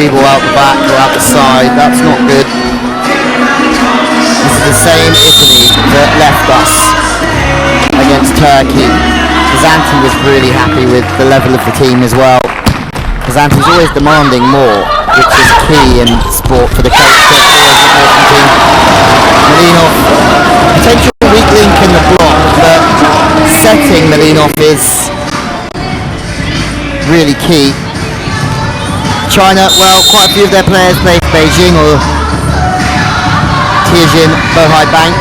free ball out the back or out the side. That's not good. This is the same Italy that left us against Turkey. Zanti was really happy with the level of the team as well. Zanti's always demanding more, which is key in sport for the coach to always reward the team. Malinov, potential weak link in the block, but setting Malinov is really key. China, well, quite a few of their players play for Beijing or Tianjin Bohai Bank,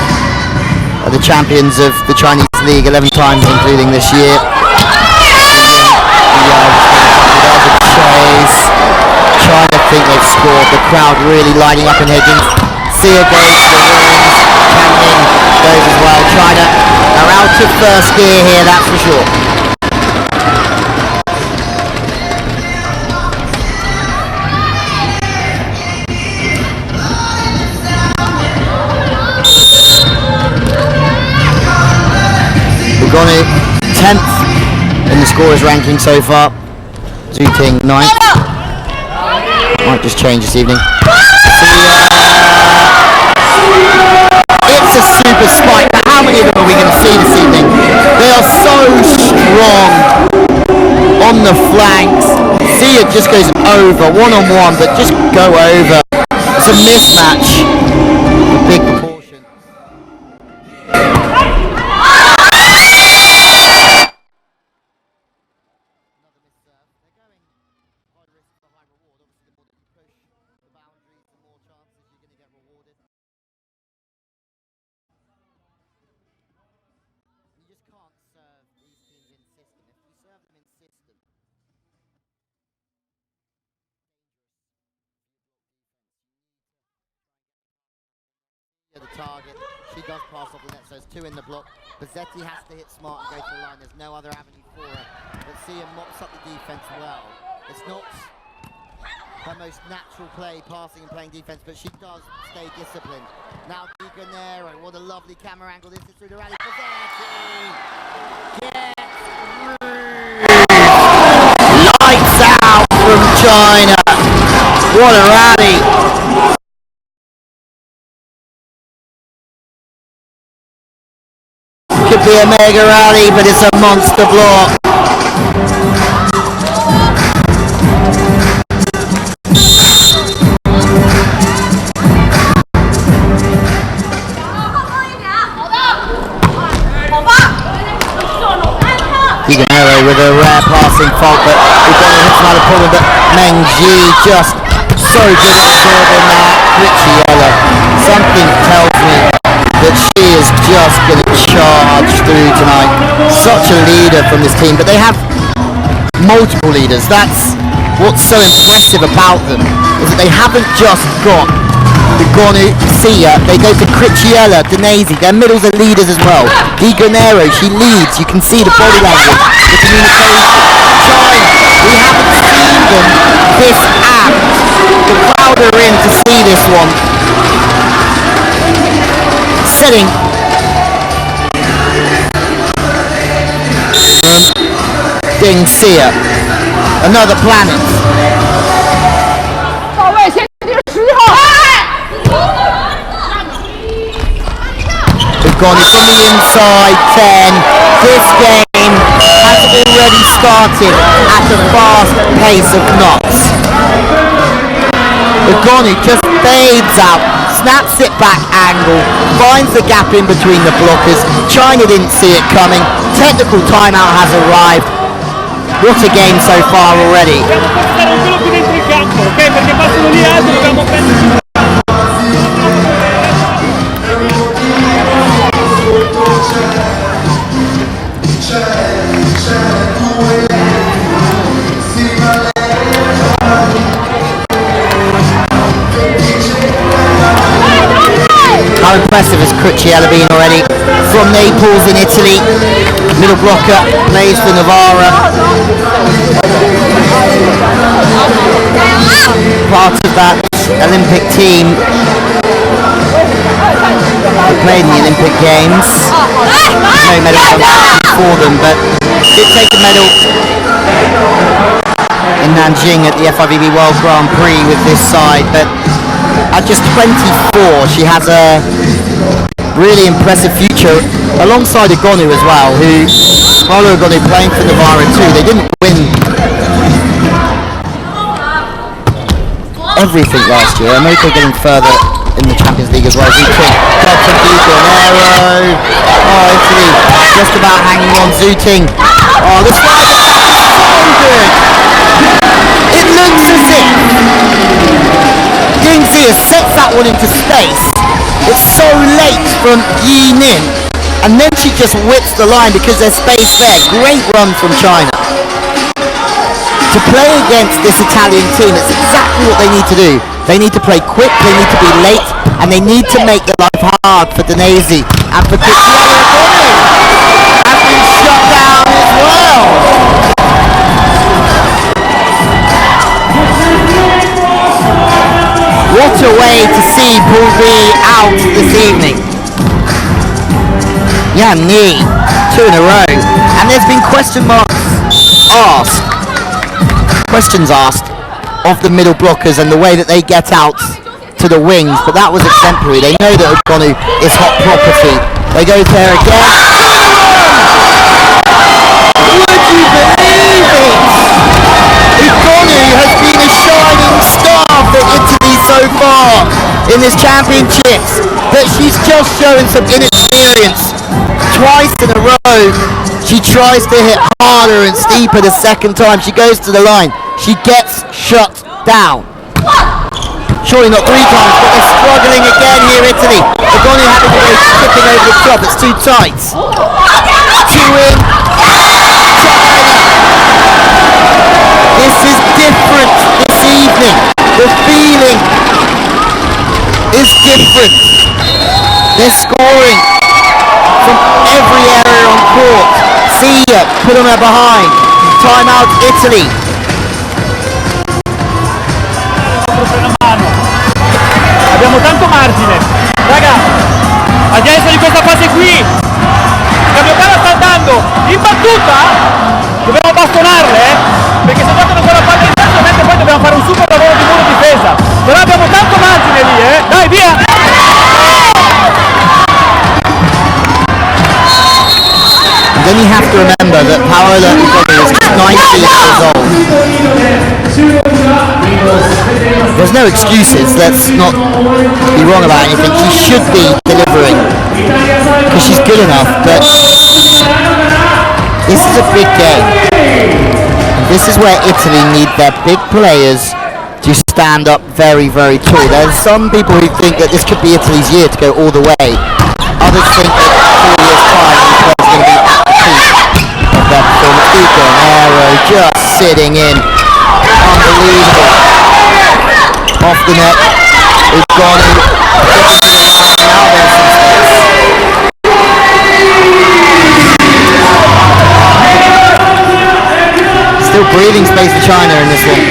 are the champions of the Chinese League 11 times, including this year. China think they've scored. The crowd really lining up and hedging. Sia goes to the wings. Kang goes as well. China are out of first gear here, that's for sure. Lugano 10th in the scorers ranking so far. Zhuting 9th. Might just change this evening. It's a super spike, but how many of them are we going to see this evening? They are so strong on the flanks. Sia just goes over, one-on-one, but just go over. It's a mismatch. A big proportion. The target, she does pass off the net, so it's 2 in the block. Bazzetti has to hit smart and go to the line. There's no other avenue for her. But Sia mops up the defense well. It's not her most natural play, passing and playing defense, but she does stay disciplined. Now Di Granero, what a lovely camera angle. This is through the rally. Bazzetti gets through. Lights out from China. What a rally. Could be a mega rally, but it's a monster block. Diganero with a rare passing fault, but Uganda hits another problem, but Meng Ji just so good at absorbing that. Ricciella, something tells me that she is just going to charge through tonight. Such a leader from this team, but they have multiple leaders. That's what's so impressive about them, is that they haven't just got Lugano, Sia, they go to Cricciella, Danesi, their middles are leaders as well. Di Granero, she leads, you can see the body language, the communication. China, we haven't seen them this apt. The crowd are in to see this one. Setting Ding Sia, another planet. We've gone from the inside 10. This game has already started at a fast pace of knots. Lugano just fades out, snaps it back angle, finds the gap in between the blockers. China didn't see it coming. Technical timeout has arrived. What a game so far already. How impressive has Cricciella been already? From Naples in Italy, middle blocker, plays for Novara. Part of that Olympic team who played in the Olympic Games. No medal for them, but did take a medal in Nanjing at the FIVB World Grand Prix with this side, but at just 24 she has a really impressive future alongside Agonu as well, who Paolo Agonu playing for Navarra too. They didn't win everything last year. America getting further in the Champions League as well. Zooting, God from Duke, an arrow. Oh, Italy just about hanging on. Zooting. Oh, the slide is so good. It looks as if Yingzi sets that one into space. It's so late from Yi Nin, and then she just whips the line because there's space there. Great run from China. To play against this Italian team, it's exactly what they need to do. They need to play quick, they need to be late, and they need to make the life hard for Danesi and for Cristiano Agonu. Has been shut down as well. What a way to see Pool B out this evening. Yan Ni, 2 in a row, and there's been questions asked of the middle blockers and the way that they get out to the wings, but that was exemplary. They know that Agonu is hot property. They go there again. Would you believe it? Agonu has been a shining star for Italy so far in this championships, but she's just showing some inexperience. Twice in a row she tries to hit harder and steeper. The second time she goes to the line, she gets shut down. Surely not 3 times, but they're struggling again here, Italy. Agonu having to go tipping over the top, it's too tight. 2 in, China. This is different this evening. The feeling is different. They're scoring from every area on court. Sia put on her behind. Time out Italy. Abbiamo tanto margine, raga, adesso di questa fase qui, Cambiocana sta andando in battuta, dobbiamo bastonarle, perché se giocano con la palla in testa ovviamente poi dobbiamo fare un super lavoro di muro difesa, però abbiamo tanto margine lì, dai via! And then you have to remember that Paola Agonu is 19 years old. There's no excuses, let's not be wrong about anything. She should be delivering because she's good enough, but this is a big game. This is where Italy need their big players to stand up very, very tall. There's some people who think that this could be Italy's year to go all the way. Others think that 4 years' time the players are going to be at the peak of their performance. Ugo and Aero just sitting in. Unbelievable. Off the net. Agonu. Now there's some space. Still breathing space for China in this one.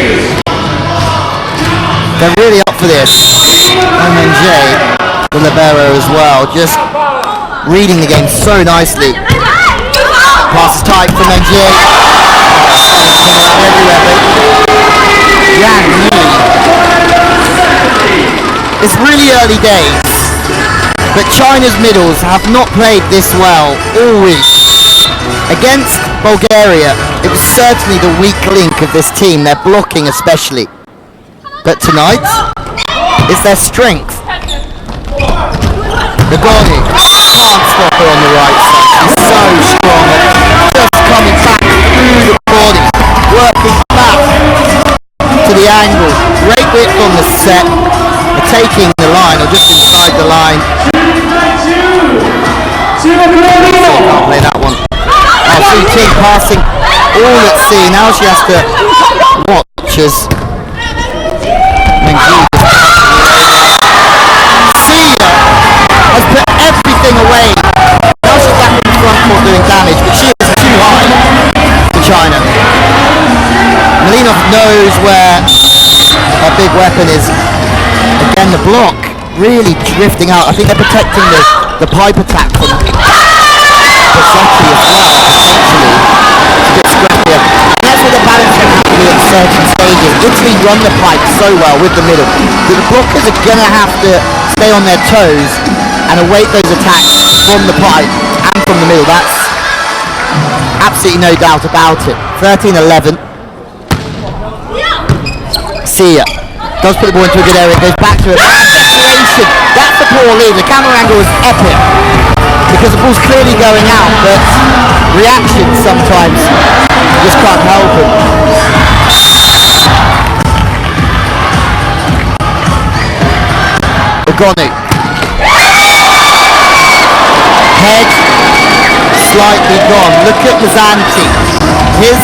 They're really up for this. Omenge, the libero as well, just reading the game so nicely. Pass is tight from Menge. Yan Ni. It's really early days, but China's middles have not played this well all week. Against Bulgaria, it was certainly the weak link of this team, their blocking especially. But tonight, it's their strength. Agonu can't stop her on the right side. She's so strong. Just coming back through the body, working back to the angle. Great width on the set. They're taking the line, or just inside the line. Can't play that one. Oh, Zooting passing all at sea. Now she has to watch as Sia has put everything away. Now she's back in the front court doing damage, but she is too high for China. Malinov knows where her big weapon is. Again, the block really drifting out. I think they're protecting the pipe attack from Pizzotti as well, potentially. It's a bit scrappier. And that's what the balance can have to do at they're contagious. Italy run the pipe so well with the middle. The blockers are going to have to stay on their toes and await those attacks from the pipe and from the middle. That's absolutely no doubt about it. 13-11. Sia does put the ball into a good area. Goes back to a desperation. That's the poor lead. The camera angle was epic because the ball's clearly going out, but reactions sometimes you just can't help them. Ogonu. Head slightly gone. Look at Mazzanti. His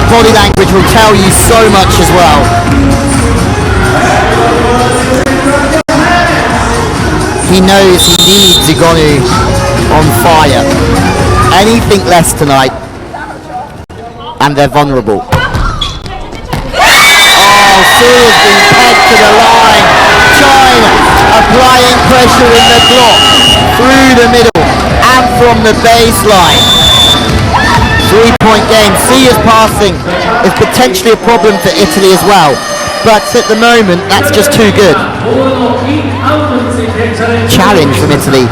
body language will tell you so much as well. He knows he needs Ogonu on fire. Anything less tonight and they're vulnerable. Oh, Sia's been pegged to the line. China applying pressure in the block through the middle and from the baseline. 3-point game. Sia's passing is potentially a problem for Italy as well, but at the moment that's just too good. Challenge from Italy,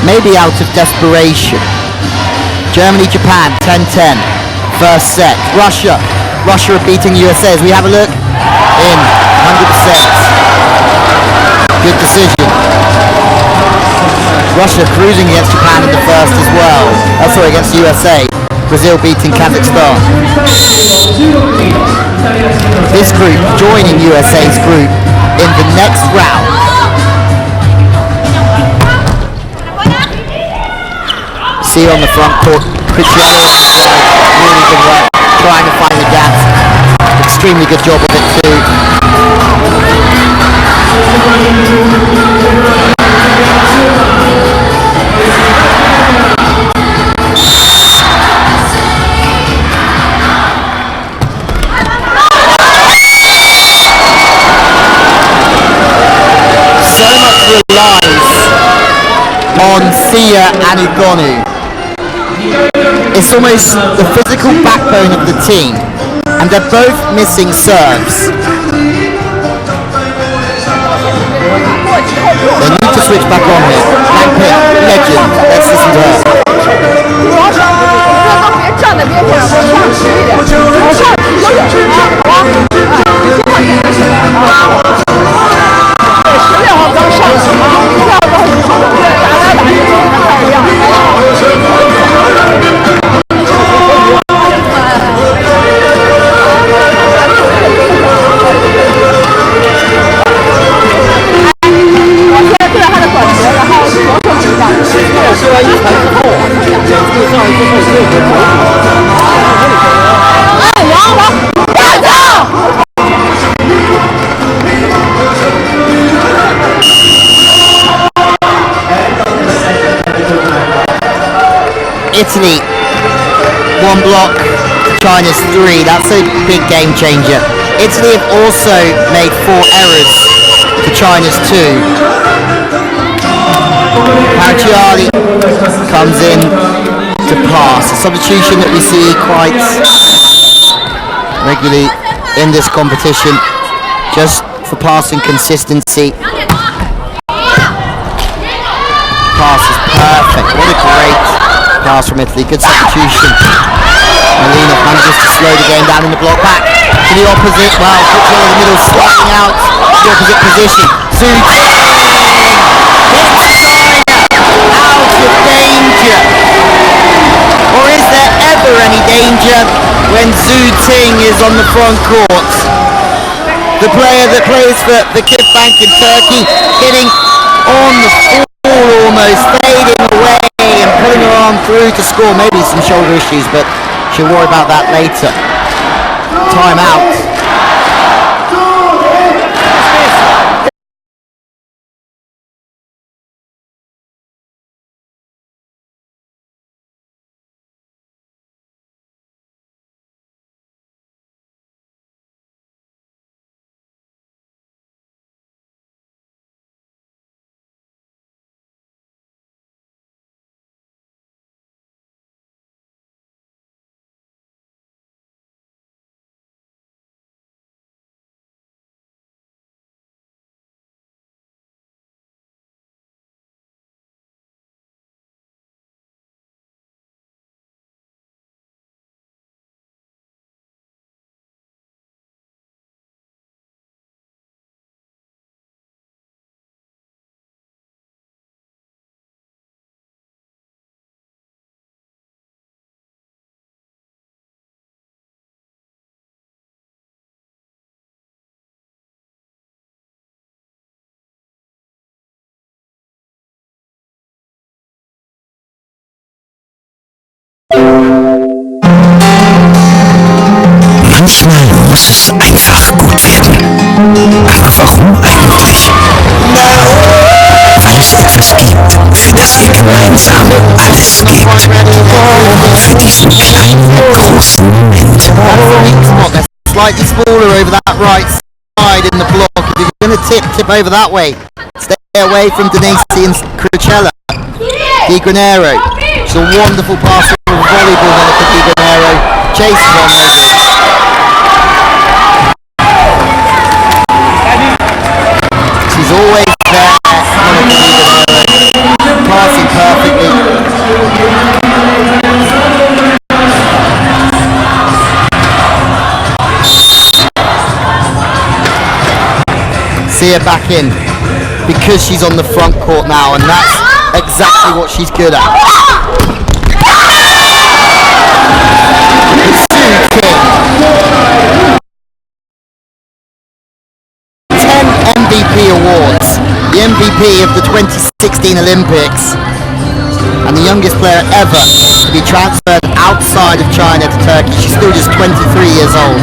maybe out of desperation. Germany, Japan, 10-10. First set. Russia are beating USA. As we have a look, in 100%. Good decision. Russia cruising against Japan in the first as well. Against USA. Brazil beating Kazakhstan. This group joining USA's group in the next round. See on the front court, Cristiano, really good work, trying to find the gaps. Extremely good job of it too. So much relies on Sia and Ogonu. It's almost the physical backbone of the team, and they're both missing serves. They need to switch back on here. Lampert, legend. Let's listen to her. Italy, 1 block, China's 3. That's a big game changer. Italy have also made 4 errors to China's 2. Paracciali comes in to pass. A substitution that we see quite regularly in this competition, just for passing consistency. Pass is perfect. What a great pass from Italy. Good substitution. Molina manages to slow the game down in the block. Back to the opposite. Well, Cristiano in the middle, sliding out the opposite position. Zhu Ting hits China out of danger. Or is there ever any danger when Zhu Ting is on the front court? The player that plays for the Kid Bank in Turkey, getting on the floor almost, fading away and pulling her arm through to score. Maybe some shoulder issues, but she'll worry about that later. Time out. Manchmal muss es einfach gut werden. Aber warum eigentlich? Weil es etwas gibt, für das wir gemeinsam alles geben. Für diesen kleinen, großen Moment. They're slightly smaller over that right side in the block. If you're going to tip over that way. Stay away from Denise and Crucella. Di Granero. It's a wonderful pass from volleyball there for Di Granero. Chases on maybe. She's always there, Monica Di Granero. Passing perfectly. See her back in because she's on the front court now, and that's exactly what she's good at. MVP awards, the MVP of the 2016 Olympics, and the youngest player ever to be transferred outside of China to Turkey. She's still just 23 years old,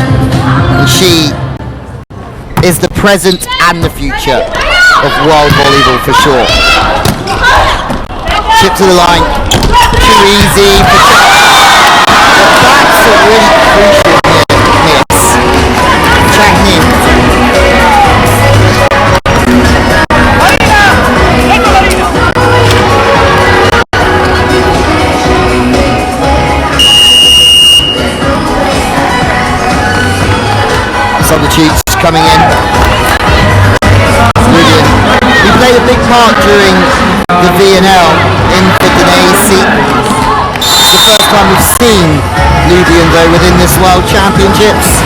and she is the present and the future of world volleyball for sure. Chip to the line, too easy for Chang. But that's a really crucial miss. Chang Ning. Substitutes coming in. Brilliant. He played a big part during the VNL in the Denise. It's the first time we've seen Lubian though within this World Championships.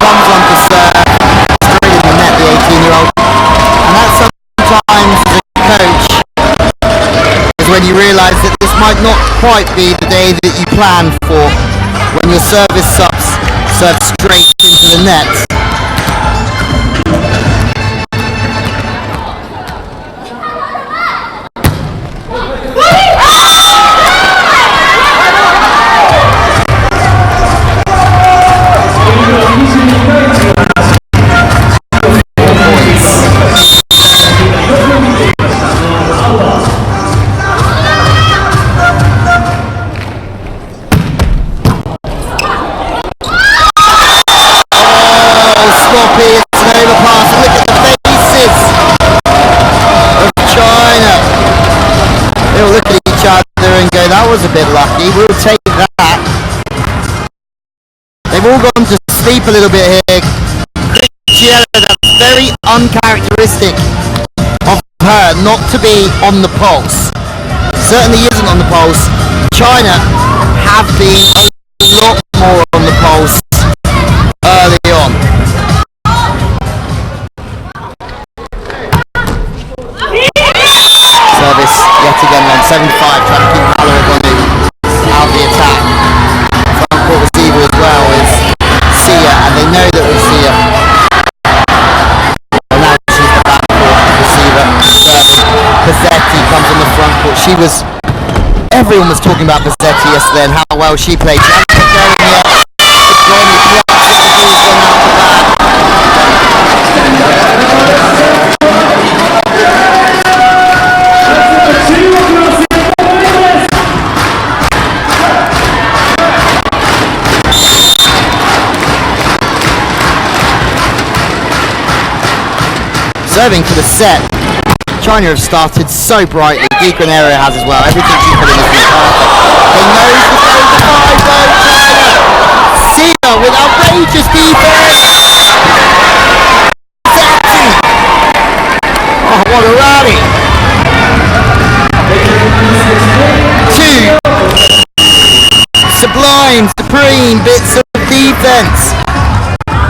Comes on to serve, straight in the net, the 18-year-old. And that's sometimes as a coach is when you realise that this might not quite be the day that you planned for, when your service subs serve straight into the net. That was a bit lucky. We'll take that. They've all gone to sleep a little bit here. Crucella, that's very uncharacteristic of her not to be on the pulse. Certainly isn't on the pulse. China have been a lot more on the pulse early on. Service yet again on 7-5, trying to keep Palawabonu out of the attack. Front court receiver as well is Sia, and they know that we see her. And now she's the back court receiver serving. Pizzetti comes on the front court. Everyone was talking about Pizzetti yesterday and how well she played. She hasn't been going yet. Serving for the set. China have started so brightly. Di Granero has as well. Everything she's put in has been perfect. They know she's going to five though. China. Sia with outrageous defense. Oh, what a rally. Two sublime, supreme bits of defense.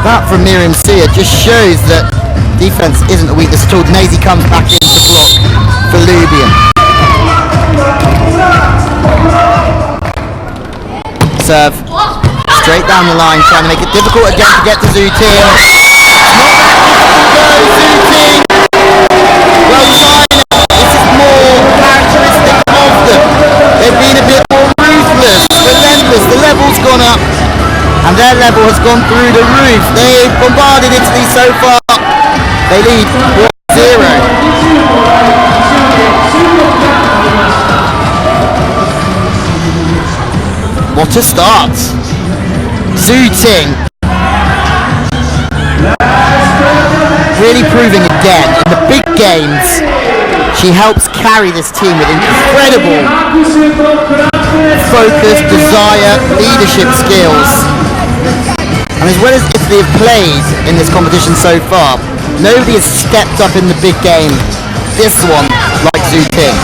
That from Miriam Sia just shows that defense isn't a weakness at all. Nazy comes back in to block for Lubian. Serve straight down the line, trying to make it difficult again to get to Zhu Ting. Not that difficult though, Zhu Ting. Well, China, this is more characteristic of them. They've been a bit level's gone up, and their level has gone through the roof. They've bombarded Italy so far. They lead 1-0. What a start. Zhu Ting really proving again in the big games she helps carry this team with incredible focus, desire, leadership skills. And as well as Italy have played in this competition so far, nobody has stepped up in the big game this one like Zhu Ting.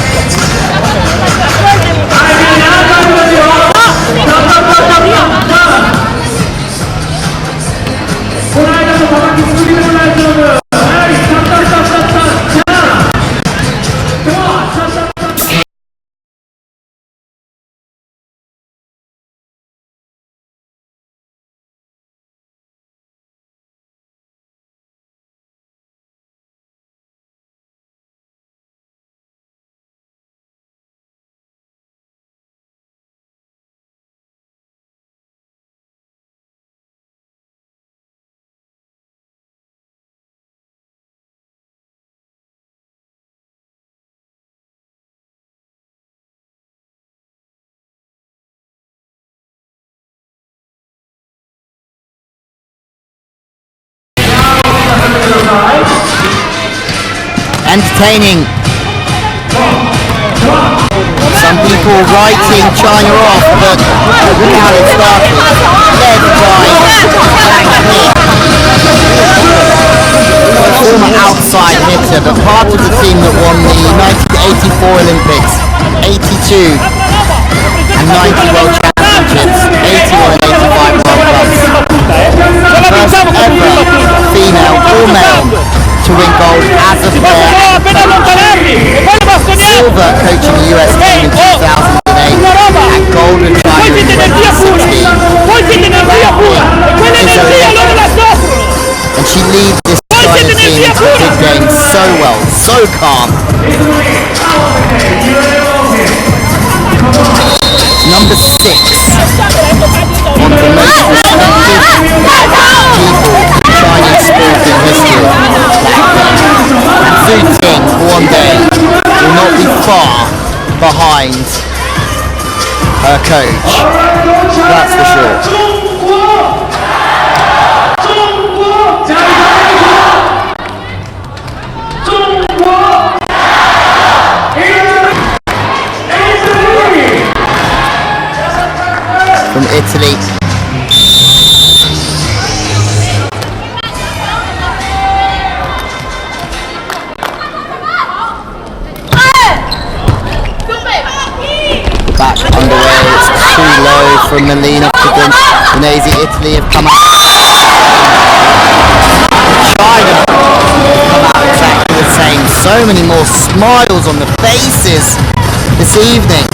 Entertaining. Some people writing China off, but look how it started. Led by a former outside hitter, but part of the team that won the 1984 Olympics, 82 and 90 World Championships, 81 and 85 World Cups. First ever female or male to win gold as a player. Silver coaching the US team in 2008 and gold in China in 2016. And she leads this China team into the big game so well, so calm. Number 6, one of the most respected people in Chinese sport in history. And Zhu Ting, one day, will not be far behind her coach. That's for sure. From Italy. Back underway, it's too low from Melina Udinese. Italy have come out. China have come out exactly the same. So many more smiles on the faces this evening.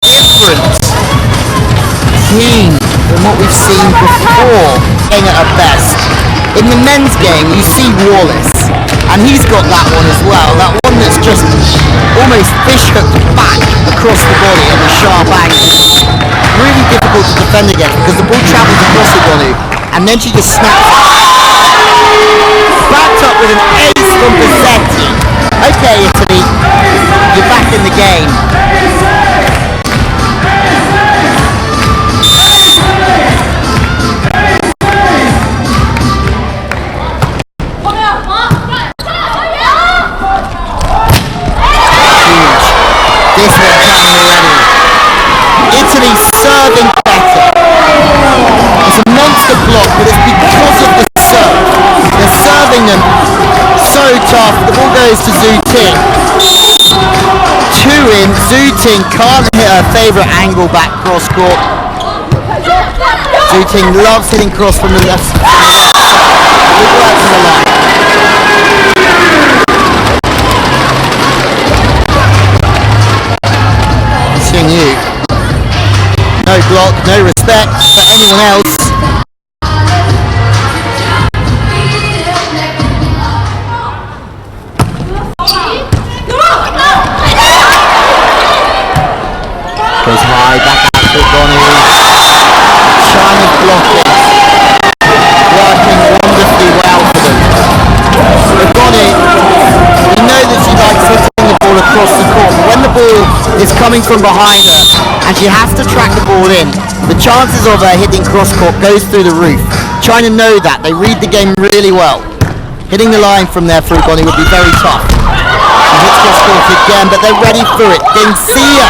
Different team than what we've seen before playing at her best. In the men's game you see Wallace, and he's got that one as well, that one that's just almost fish hooked back across the body at the sharp angle. Really difficult to defend against because the ball travels across the body and then she just snaps backed up with an ace from Bassetti. Okay Italy, you're back in the game. This one coming already. Italy serving better. It's a monster block, but it's because of the serve. They're serving them so tough. The ball goes to Zhu Ting. 2 in. Zhu Ting can't hit her favourite angle back cross court. Zhu Ting loves hitting cross from the left. Good work to the line. You. No block, no respect for anyone else. China's blocking, working wonderfully well for them. Ugoni, we know that she likes hitting the ball across the court, but when the ball is coming from behind her and she has to track the ball in, the chances of her hitting cross court goes through the roof. China know that. They read the game really well. Hitting the line from there for Ugoni would be very tough. She hits cross court again, but they're ready for it. Densia.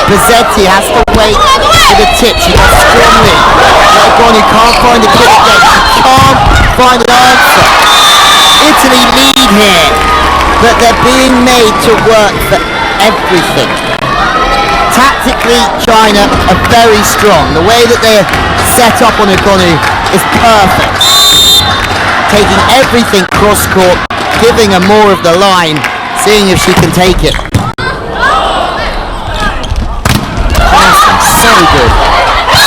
Bizzetti has to wait for the tip. She does strongly. Ugoni can't find a kick again. She can't find an answer. Italy lead here, but they're being made to work for everything. Tactically, China are very strong. The way that they're set up on Ugoni is perfect. Taking everything cross court, giving her more of the line, seeing if she can take it. So good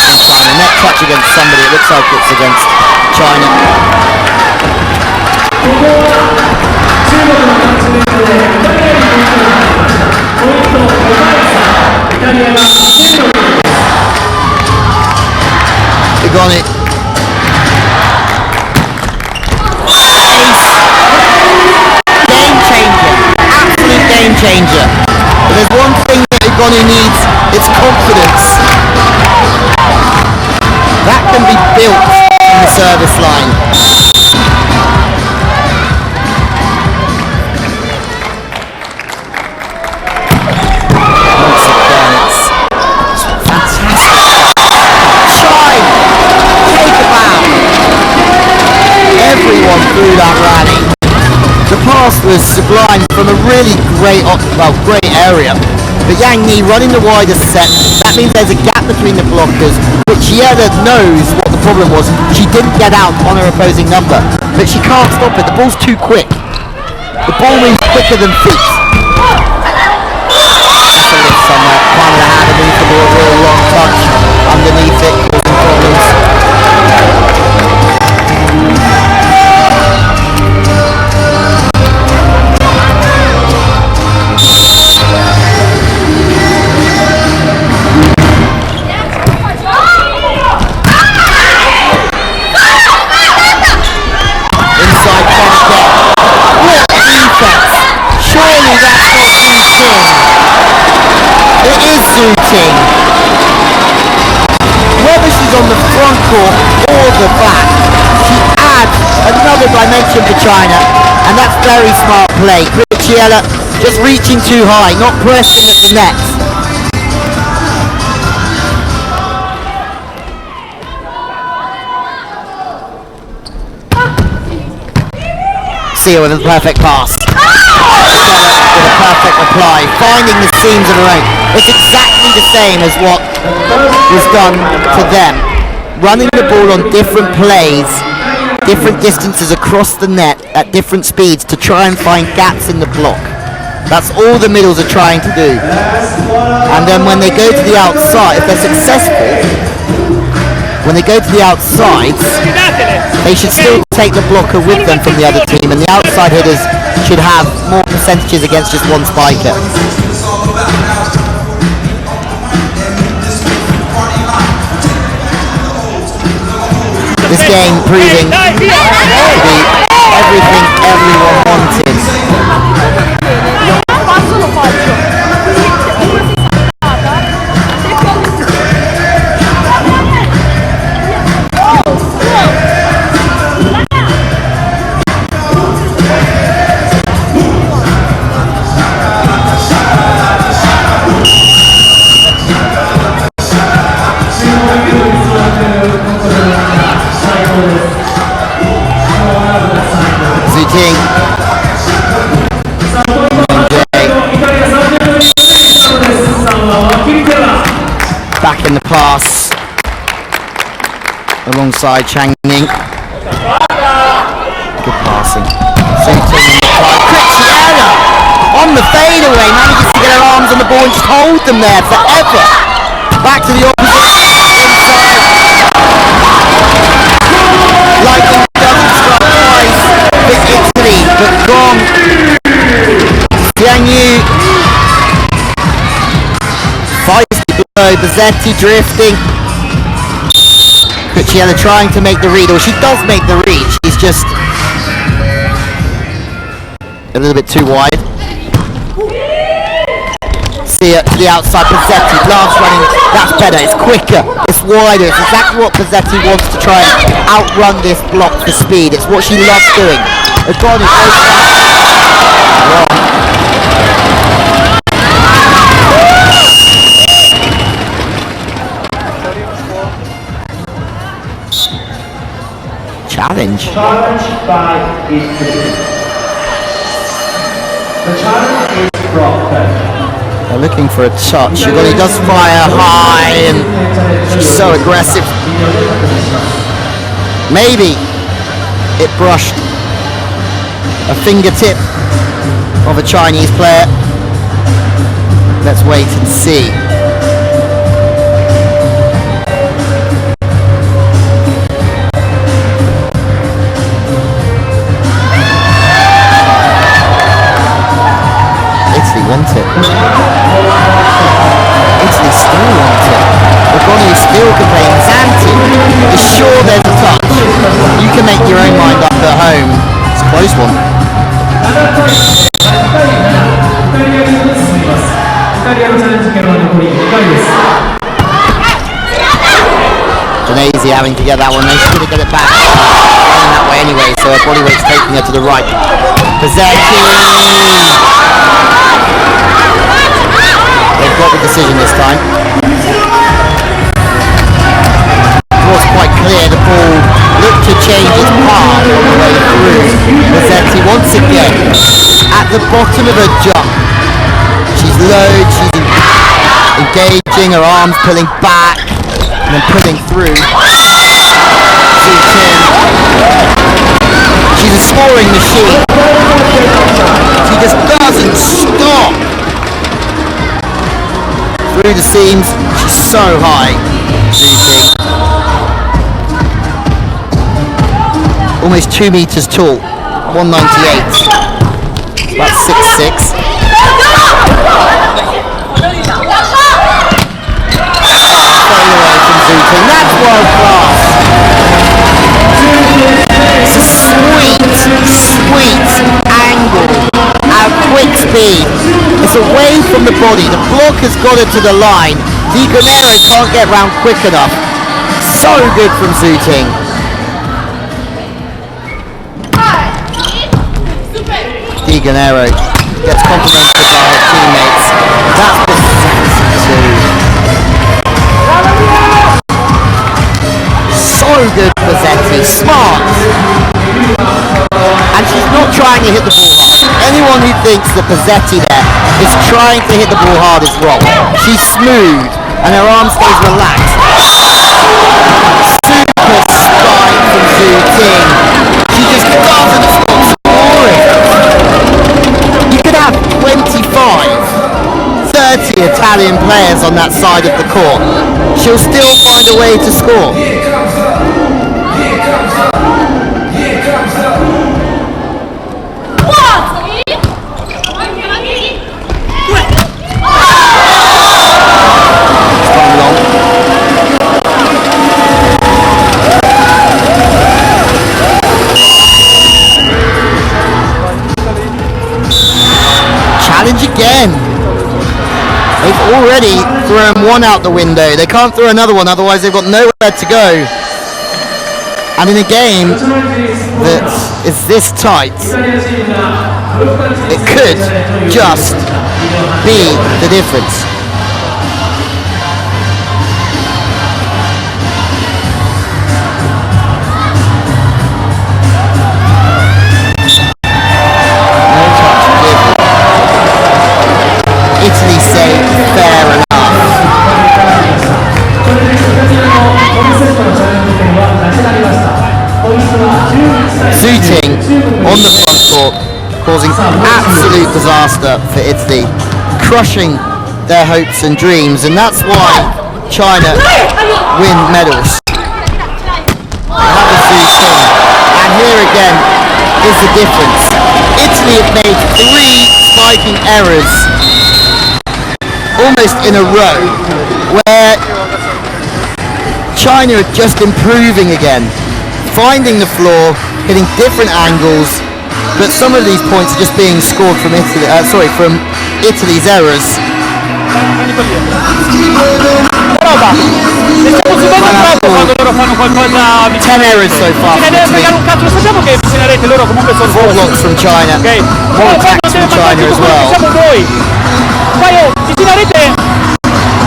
in China. Net touch against somebody. It looks like it's against China. Ugoni. Ace. Game changer. Absolute game changer. But there's one thing that Ugoni needs, it's confidence. That can be built in the service line. Once again, it's fantastic. Shine! Take a bow. Everyone through that rally. The pass was sublime from a really great area. But Yang Ni running the wider set, that means there's a gap between the blockers, which Yeda knows what the problem was. She didn't get out on her opposing number, but she can't stop it. The ball's too quick. The ball moves quicker than feet. That's a lift somewhere. Palm of the hand underneath the ball, a real long touch underneath it, causing problems. Suiting. Whether she's on the front court or the back, she adds another dimension for China, and that's very smart play. Critchiella just reaching too high, not pressing at the net. Seal with a perfect pass. With a perfect reply, finding the seams of her own. It's exactly the same as what was done to them. Running the ball on different plays, different distances across the net at different speeds to try and find gaps in the block. That's all the middles are trying to do. And then when they go to the outside, if they're successful, when they go to the outsides, they should still take the blocker with them from the other team, and the outside hitters should have more percentages against just one spiker. This game proving to be everything everyone wanted. Back in the pass alongside Chang Ning. Good passing. Critchiella on the fadeaway manages to get her arms on the ball and just hold them there forever. Back to the opposite inside. Lightning doesn't strike twice with Italy, but gone. Jiang Yu feisty Buzzetti drifting. Cucciella trying to make the read, or she does make the read. She's just a little bit too wide. See it to the outside. Buzzetti loves running. That's better. It's quicker. It's wider. It's exactly what Buzzetti wants to try and outrun this block for speed. It's what she loves doing. Agoni goes back. Challenge. Challenge by Italy. The challenge is dropped. They're looking for a touch. Agoni does fire high and she's so aggressive. Maybe it brushed a fingertip of a Chinese player. Let's wait and see. Italy want it. Italy still want it. Agoni is still complaining. Zanti is sure there's a touch. You can make your own mind up at home. It's a close one. Genesi having to get that one. They should have got it back. Going that way anyway, so her body weight's taking her to the right. Buzzetti! They've got the decision this time. It was quite clear the ball looked to change its path on the way through. Buzzetti once again at the bottom of her jump. She's low, she's engaging, her arms pulling back and then pulling through. She's a scoring machine. She just doesn't stop. Through the seams, she's so high. Shooting. Almost 2 meters tall. 198. About 6'6". That's world class. It's a sweet angle at quick speed. It's away from the body. The block has got it to the line. Di Granero can't get round quick enough. So good from Zhu Ting. Di Granero gets complimented by her teammates. That's the too. So good, Buzzetti, smart, and she's not trying to hit the ball hard. Anyone who thinks that Buzzetti there is trying to hit the ball hard is wrong. She's smooth and her arm stays relaxed. Super spike from Zhu Ting. She just doesn't stop scoring. You could have 25, 30 Italian players on that side of the court. She'll still find a way to score. Challenge again. They've already thrown one out the window. They can't throw another one, otherwise they've got nowhere to go. And in a game that is this tight, it could just be the difference. Italy say fair enough. Zhu Ting on the front court, causing absolute disaster for Italy, crushing their hopes and dreams, and that's why China win medals. Another Zhu Ting, and here again is the difference. Italy have made 3 spiking errors almost in a row where China are just improving again, finding the floor, hitting different angles, but some of these points are just being scored from from Italy's errors. Roba, ne stiamo subendo troppo quando loro fanno qualcosa di 10 errors so far. Ce ne deve fregare un cazzo, lo sappiamo che in rete loro comunque sono 4 blocks from China. Ok, More attacks from China as well. Siamo noi. Poi vicino a rete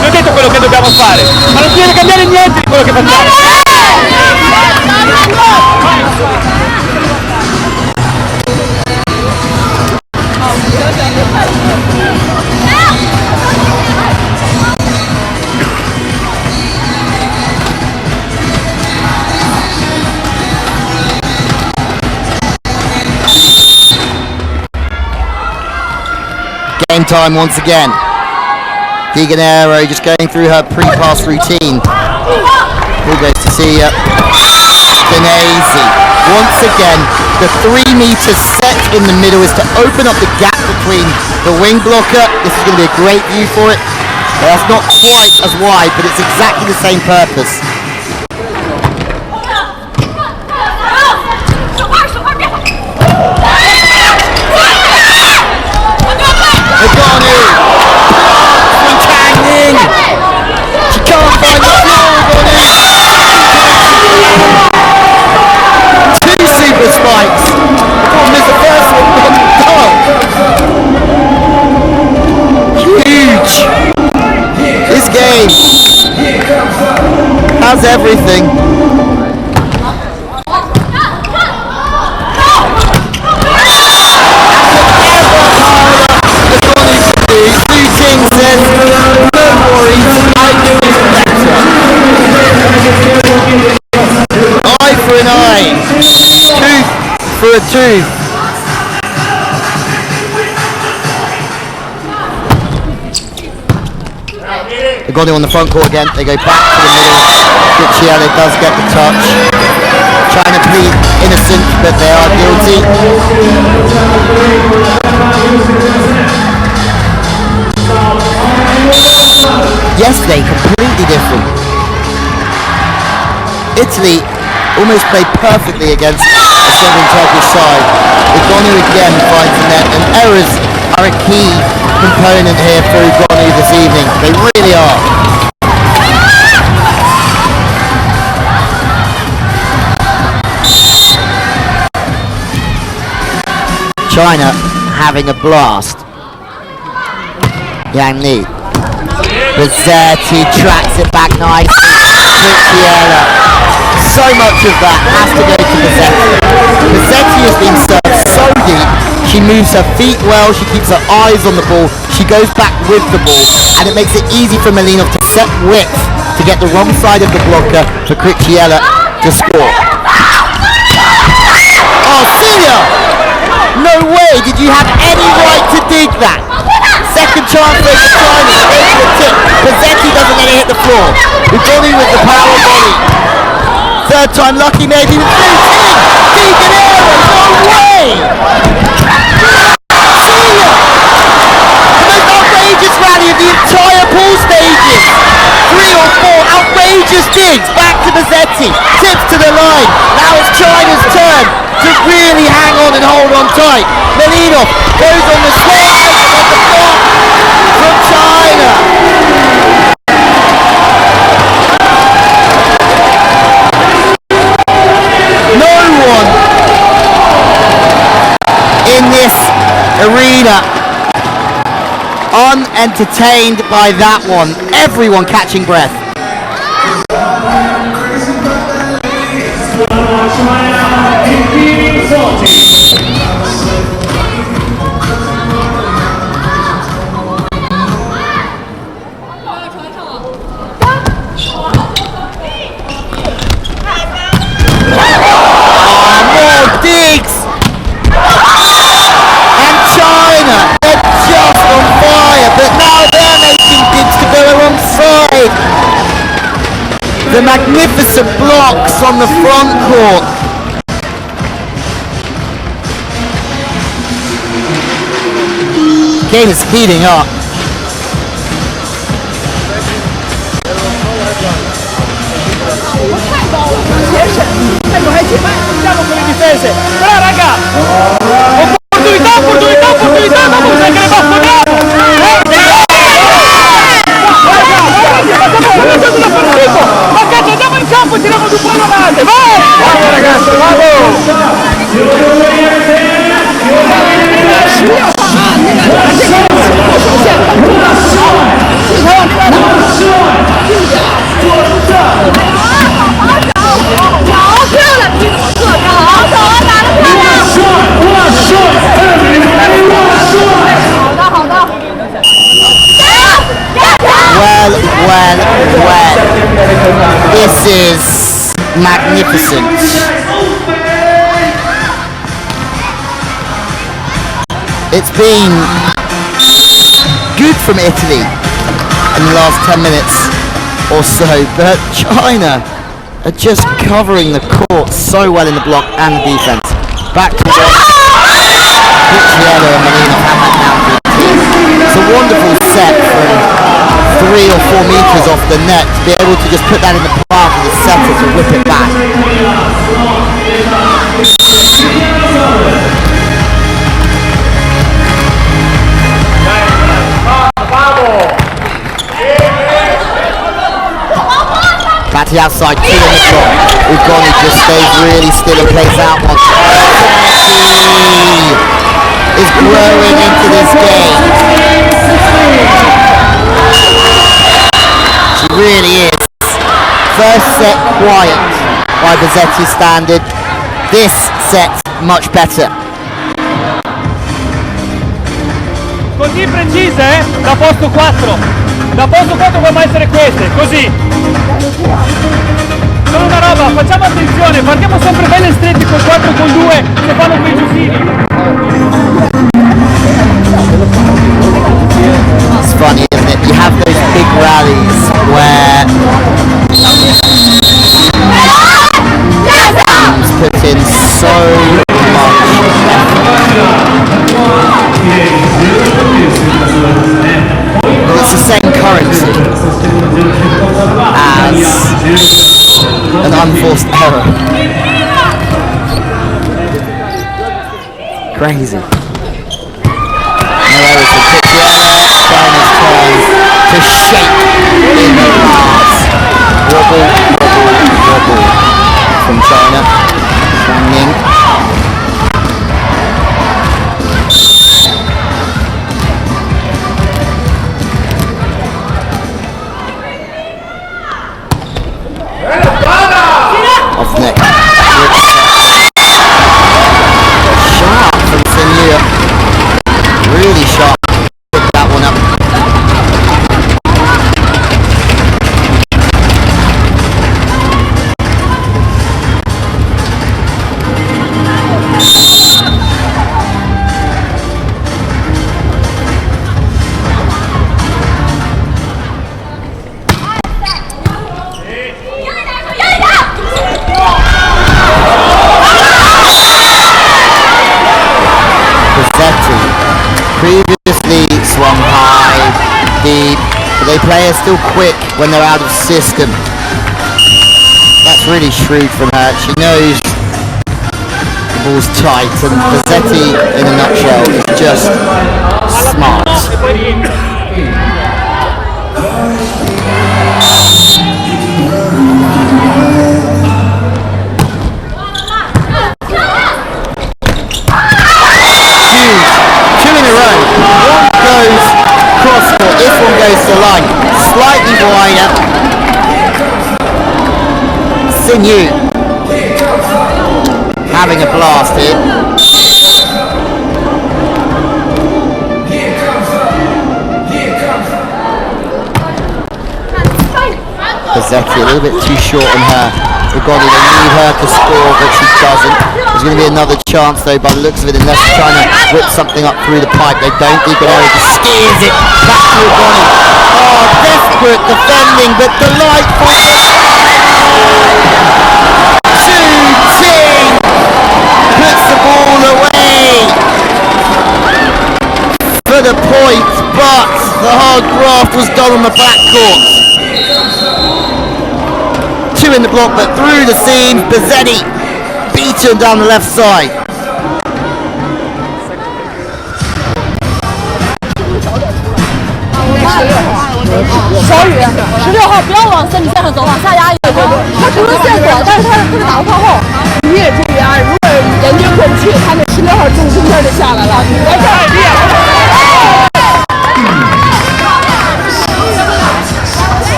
vi ho detto quello che dobbiamo fare, ma non deve cambiare niente di quello che facciamo. Game time once again. Diganero just going through her pre-pass routine. Who goes to see Benesi. Once again, the 3 meters set in the middle is to open up the gap between the wing blocker. This is going to be a great view for it. That's not quite as wide, but it's exactly the same purpose. Spikes. The problem is the first one got huge. This game has everything. Shooting says, no worries, I do it better. Eye for an eye. Tooth for a tooth. They got him on the front court again. They go back to the middle. Ricciello does get the touch. Trying to plead innocent, but they are guilty. Yesterday, completely different. Italy almost played perfectly against a southern Turkish side. Ugonu again finds the net, and errors are a key component here for Ugonu this evening. They really are. China having a blast. Yang Li. Bizzetti tracks it back nicely. Ricciello. So much of that has to go to Bizzetti. Bizzetti has been served so deep. She moves her feet well, she keeps her eyes on the ball, she goes back with the ball, and it makes it easy for Malinov to set width to get the wrong side of the blocker for Ricciello to score. Oh, Celia! No way did you have any right to dig that. Second chance for China, straight to the tip. Bizzetti doesn't let it hit the floor. Ugonu with the power volley. Third time lucky maybe with routine. Diganero, no way! Celia! The most outrageous rally of the entire pool stages. 3 or 4 outrageous digs back to Bizzetti. Tips to the line. Now it's China's turn to really hang on and hold on tight. Malinov goes on the slide on the block from China. No one in this arena unentertained by that one. Everyone catching breath. Digs! And China, they're just on fire, but now they're making digs to go alongside. The magnificent blocks on the front court. Game is heating up. is magnificent. It's been good from Italy in the last 10 minutes or so, but China are just covering the court so well in the block and the defense. Back to one. Ricciello and Molina have that now for the team. It's a wonderful set from 3 or 4 meters off the net to be able to just put that in the path of the setter to whip it back. Back to the outside, 2 in the top. Ugoni just stays really still and plays out one. He is growing into this game. She really is. First set quiet by Bozzetti's standard. This set much better. Così precise, da posto 4. Da posto 4 può essere queste, così. Solo una roba, facciamo attenzione, partiamo sempre belle stretti col 4 con 2 se fanno quei giustini. It's funny, isn't it? You have those big rallies where teams put in so much it's the same currency as an unforced error. Crazy. China's turn to shake in the pass. Wobble, wobble, wobble from China. Wang Ying. Off the neck. Sharp from Senu. Really sharp. Pick that one up. Previously swung high, deep, but they play it still quick when they're out of system. That's really shrewd from her. She knows the ball's tight, and Bozzetti, in a nutshell, is just smart. This one goes to the line, slightly wider. Senu having a blast here. Bozzetti a little bit too short on her. Ugoni, they need her to score, but she doesn't. There's going to be another chance though by the looks of it, unless they're trying to whip something up through the pipe. They don't. Ugoni just steers it back to Ugoni. Oh, desperate defending, but delightful. 2-2 puts the ball away for the point, but the hard graft was done on the backcourt. 2 in the block, but through the seam, Bozzetti beaten down the left side.小雨，16号不要往森林线上走，往下压一点。他不是线索，但是他打不靠后。你也注意啊，如果人家过不去，他那16号中间就下来了。你来这儿，厉害！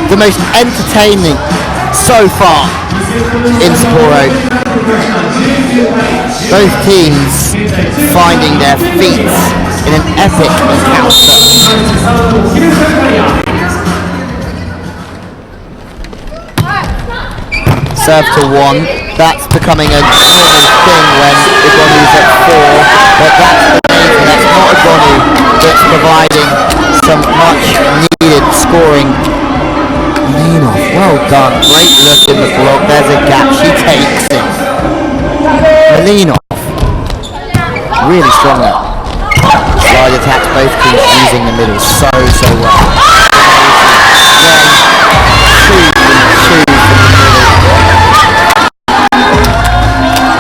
The most entertaining so far in Sapporo. Both teams finding their feet in an epic encounter. Serve to 1. That's becoming a normal thing when Igonu's at 4, but that's amazing. That's not Igonu that's providing some much needed scoring. Malinov, well done. Great look in the block. There's a gap. She takes it. Malinov, really strong there. Slide attacks, both teams using the middle so well.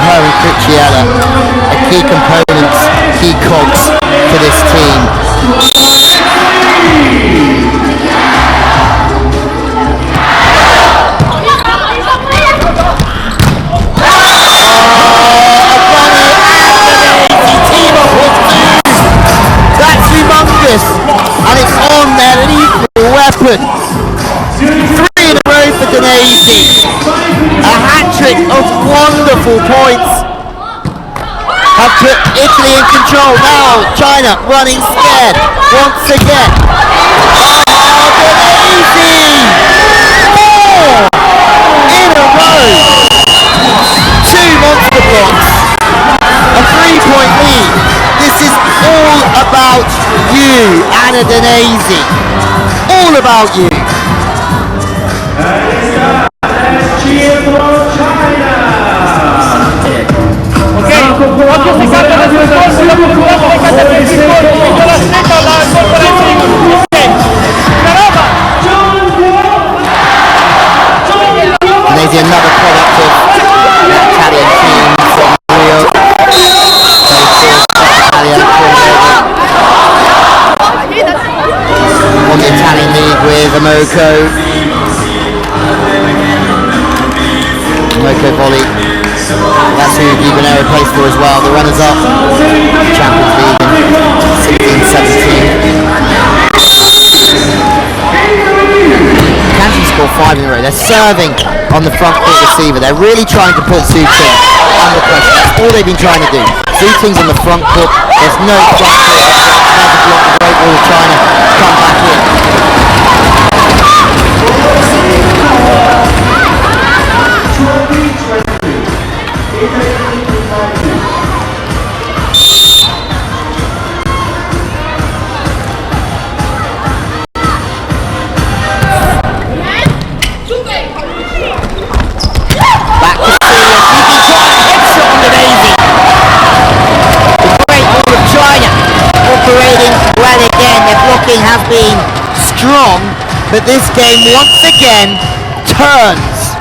Her and Cruciella are key components, key cogs for this team. That's humongous, and it's on their lethal weapon. 3 in a row for Danesi. A hat-trick of wonderful points have put Italy in control. Now China running scared once again. Danesi! 4 in a row. 2 monster blocks. A 3-point lead. This is all about you, Anna Danesi. All about you. Occhio se cambia da sul corso, la cultura se cambia per il corso, con la stretta alla conferenza di gruppo. Una roba! Maybe another product of the Italian team from Rio. On the Italian league with Amoko. Amoko volley. That's who Guibanero plays for as well. The runners-up, Champions League in 16-17. Kansas score 5 in a row. They're serving on the front court receiver. They're really trying to put Zhu Ting under pressure. That's all they've been trying to do. Zhu Ting's on the front court. There's no front court. There's a block. The great ball of China. Come back in. Has been strong, but this game once again turns.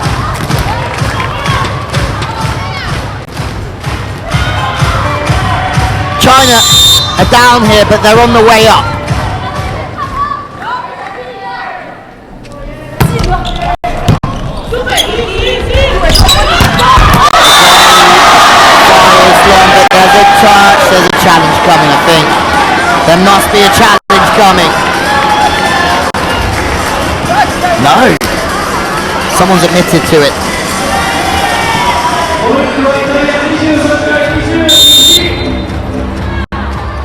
China are down here, but they're on the way up. There's a challenge coming, I think. There must be a challenge coming. No. Someone's admitted to it.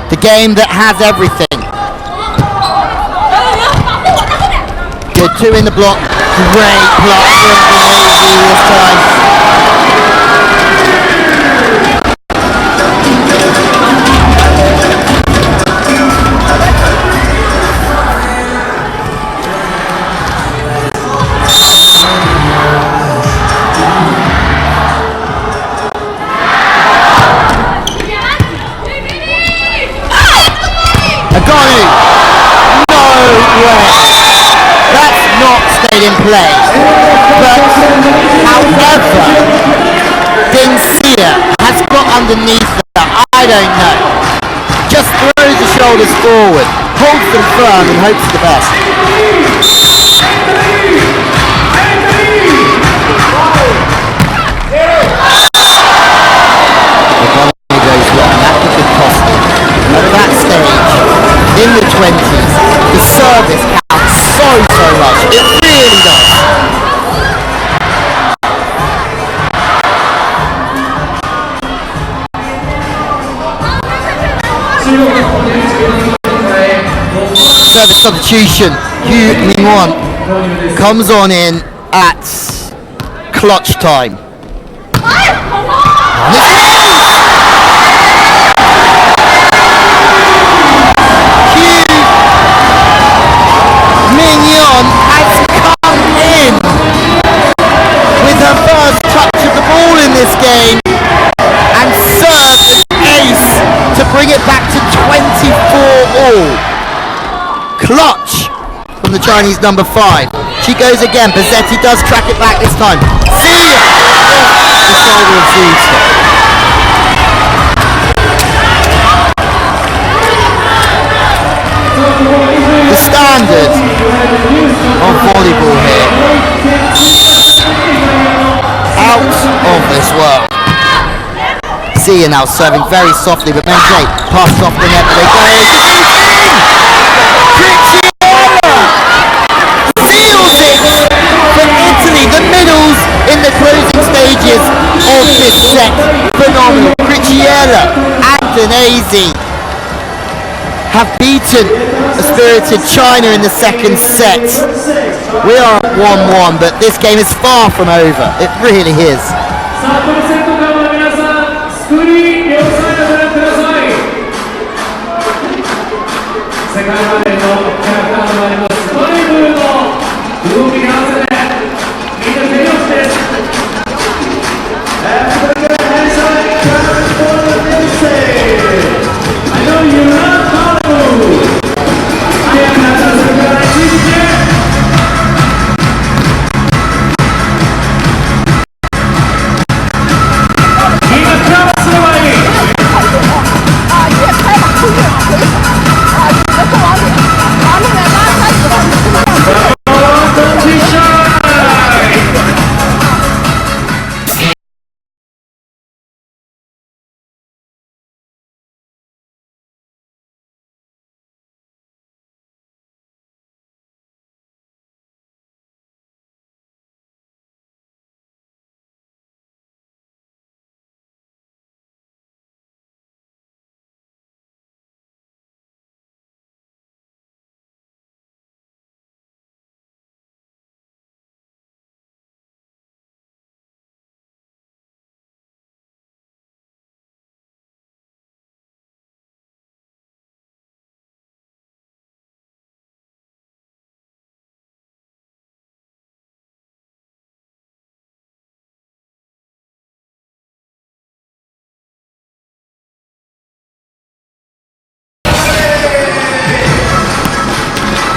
The game that has everything. Good 2 in the block. Great block from Danesi this time. In play, but however Dincia has got underneath that, I don't know, just throws the shoulders forward, holds them firm and hopes for the best. The goes wrong, that could cost him. At that stage, in the 20s, the service counts so much. It really does. substitution, Yu Mingwon, comes on in at clutch time. Mignon has come in with her first touch of the ball in this game and served an ace to bring it back to 24-all. Clutch from the Chinese number 5. She goes again. Bazzetti does track it back this time. Zia off the shoulder of Zuta. The standard of volleyball here, out of this world. Zia now serving very softly, but Menjay passes off the net, but they go in. Seals it for Italy. The middles in the closing stages of this set, phenomenal. Cricciella and Danese have beaten a spirited China in the second set. We are at 1-1, but this game is far from over. It really is.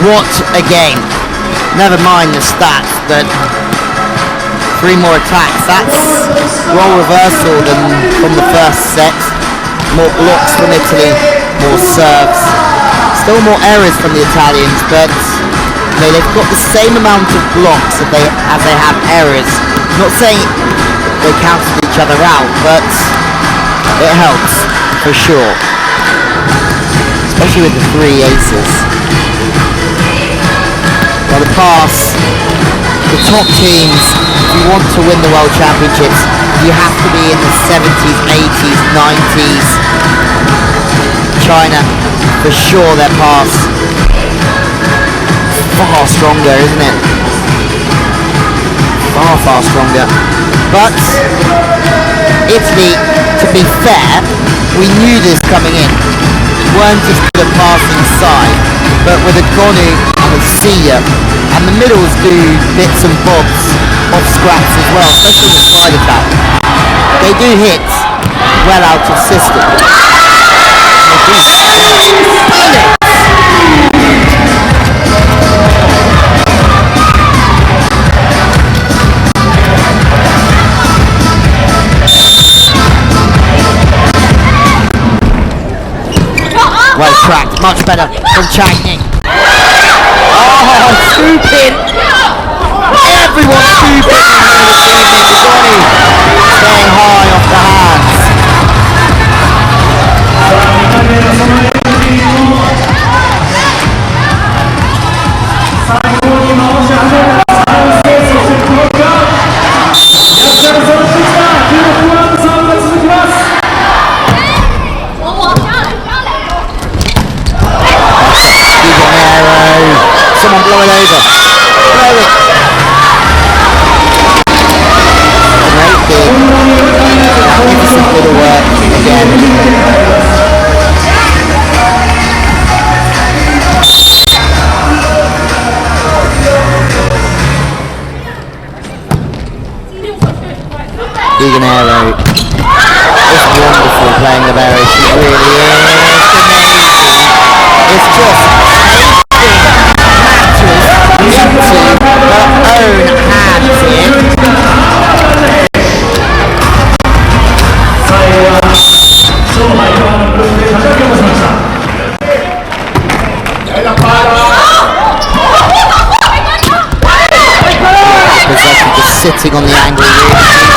What a game. Never mind the stats, but 3 more attacks. That's role reversal than from the first set. More blocks from Italy, more serves. Still more errors from the Italians, but they've got the same amount of blocks as they have errors. I'm not saying they cancel each other out, but it helps for sure. Especially with the 3 aces. Well, the pass, the top teams, if you want to win the World Championships, you have to be in the 70s, 80s, 90s. China, for sure, their pass far stronger, isn't it? Far stronger. But Italy, to be fair, we knew this coming in. Weren't just good at passing side, but with a Gonu and a Sia, and the middles do bits and bobs off scraps as well, especially the slide attack. They do hit well out of system. Well tracked, much better from Chang Ning. Oh, swooping! Everyone swooping in this evening. Bugoni staying high off the hands. Iganero is wonderful playing libero. She really is amazing. It's just taking matches into her own hands here. Possession just sitting on the angle really.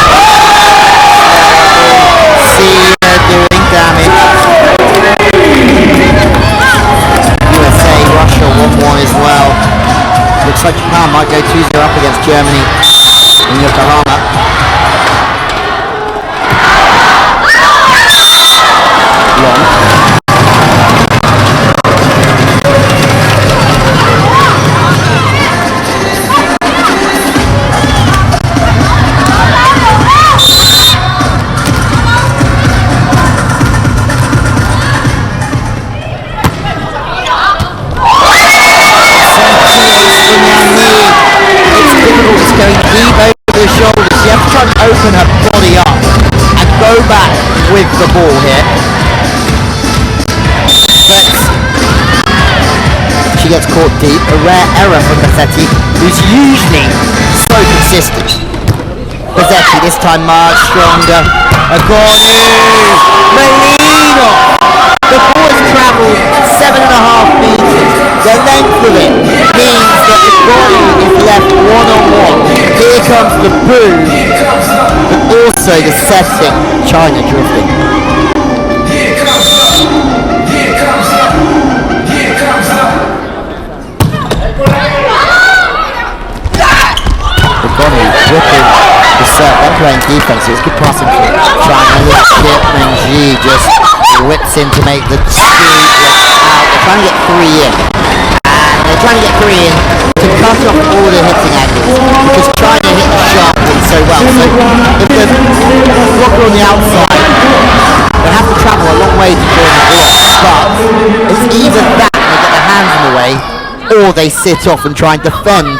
See her doing damage. USA, Russia 1-1 as well. Looks like Japan might go 2-0 up against Germany in Yokohama. Long. Going deep over the shoulders. You have to try and open her body up and go back with the ball here. But she gets caught deep. A rare error from Bassetti, who's usually so consistent. Bassetti this time much stronger. Agonu! Melino! The ball has travelled 7.5 meters. The length of it means that Agonu is left one-on-one. Here comes the boom, but also the setting. China drifting. Agonu whipping the serve, then playing defense. It's good passing for China. Little chip, and G just whips in to make the sweep out. They're trying to get 3 in. They're trying to get 3 in to cut off all the hitting angles because China hit the shot so well. So if the blocker on the outside, they have to travel a long way to join the block. But it's either that and they get their hands in the way, or they sit off and try and defend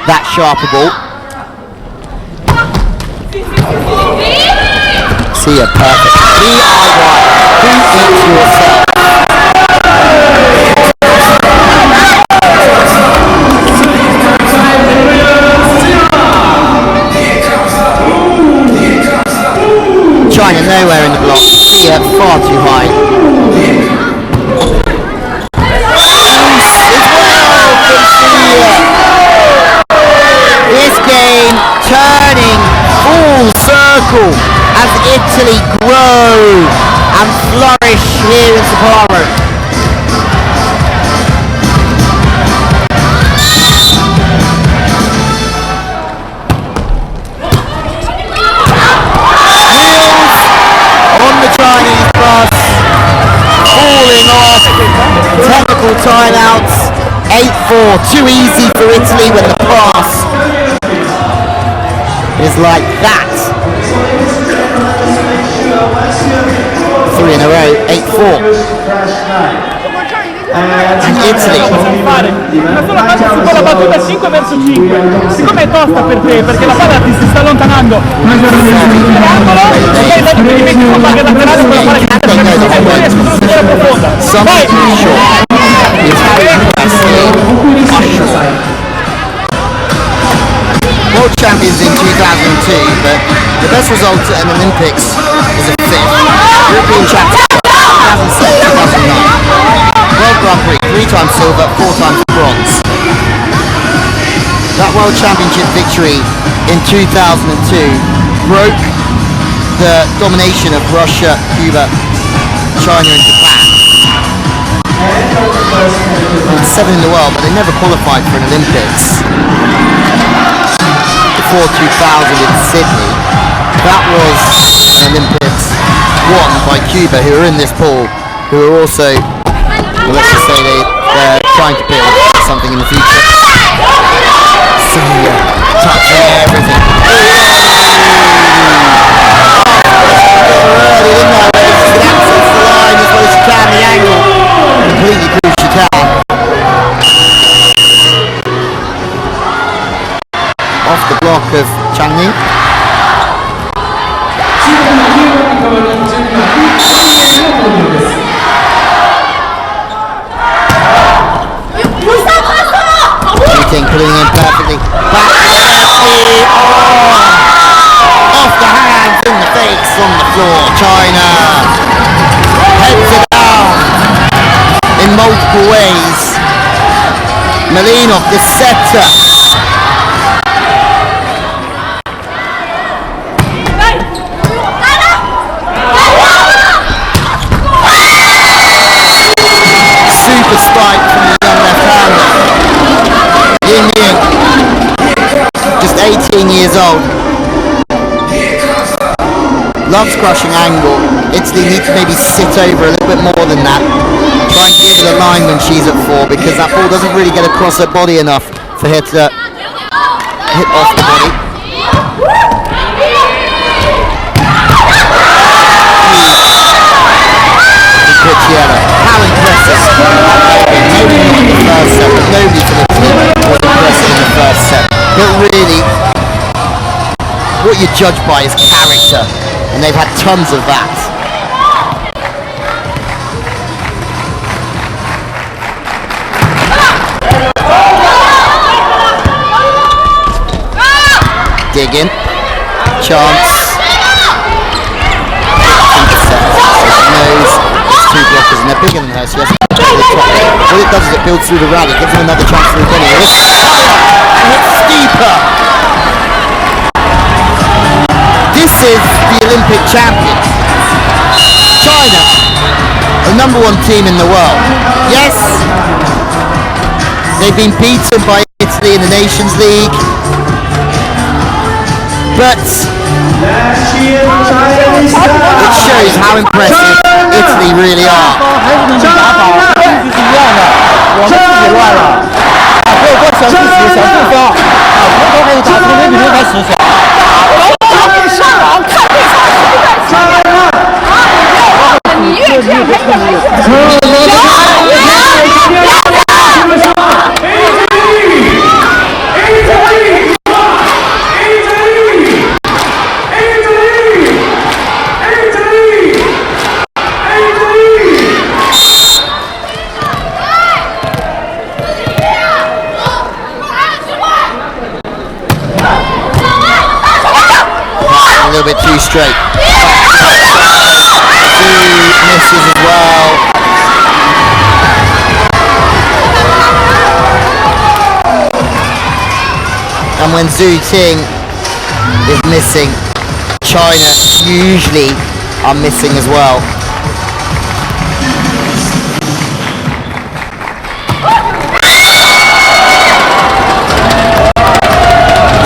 that sharper ball. See ya, perfect. DIY. Who eats yourself? China nowhere in the block. See her far too high. This game turning full circle as Italy grow and flourish here in Sapporo. Chinese bus falling off, technical timeouts, 8-4, too easy for Italy when the pass is like that. 3 in a row, 8-4. And Italy. Una sola palla su quella battuta 5 verso 5. Siccome è tosta per te, perché la palla ti si sta allontanando, triangolo, e poi dopo ti metti con palla laterale con la palla che sta scendendo e poi riescono a tenere profonda. Vai! World champions in 2002, but the best result at an Olympics is a 5th. European champions 2007, 2009. World Grand Prix, 3 times silver, 4 times bronze. That World Championship victory in 2002 broke the domination of Russia, Cuba, China and Japan. And 7 in the world, but they never qualified for an Olympics. Before 2000 in Sydney, that was an Olympics won by Cuba, who are in this pool, who are also, well, let's just say they're trying to build something in the future. See, touching everything. Early in there, she can access the line as well as she can, the angle. Completely proves she can. Off the block of Changni. multiple ways. Malinov, the setter. Super spike from the young left-hander. Yin Ying, just 18 years old. Loves crushing angle. Italy need to maybe sit over a little bit more than that. Try and give it a line when she's at 4, because that ball doesn't really get across her body enough for her to hit off the body. Ricciella, how impressive. Maybe not in the first set, but nobody for the team was impressive in the first set. But really, what you judge by is character, and they've had tons of that. Digging, chance. Two blockers and they're bigger than her, so she has to go to the top. What it does is it builds through the rally, gives them another chance for the winning. It's steeper. This is the Olympic champions. China, the #1 team in the world. Yes, they've been beaten by Italy in the Nations League, but it shows how impressive Italy really are. A little bit too straight. Two misses as well. And when Zhu Ting is missing, China usually are missing as well.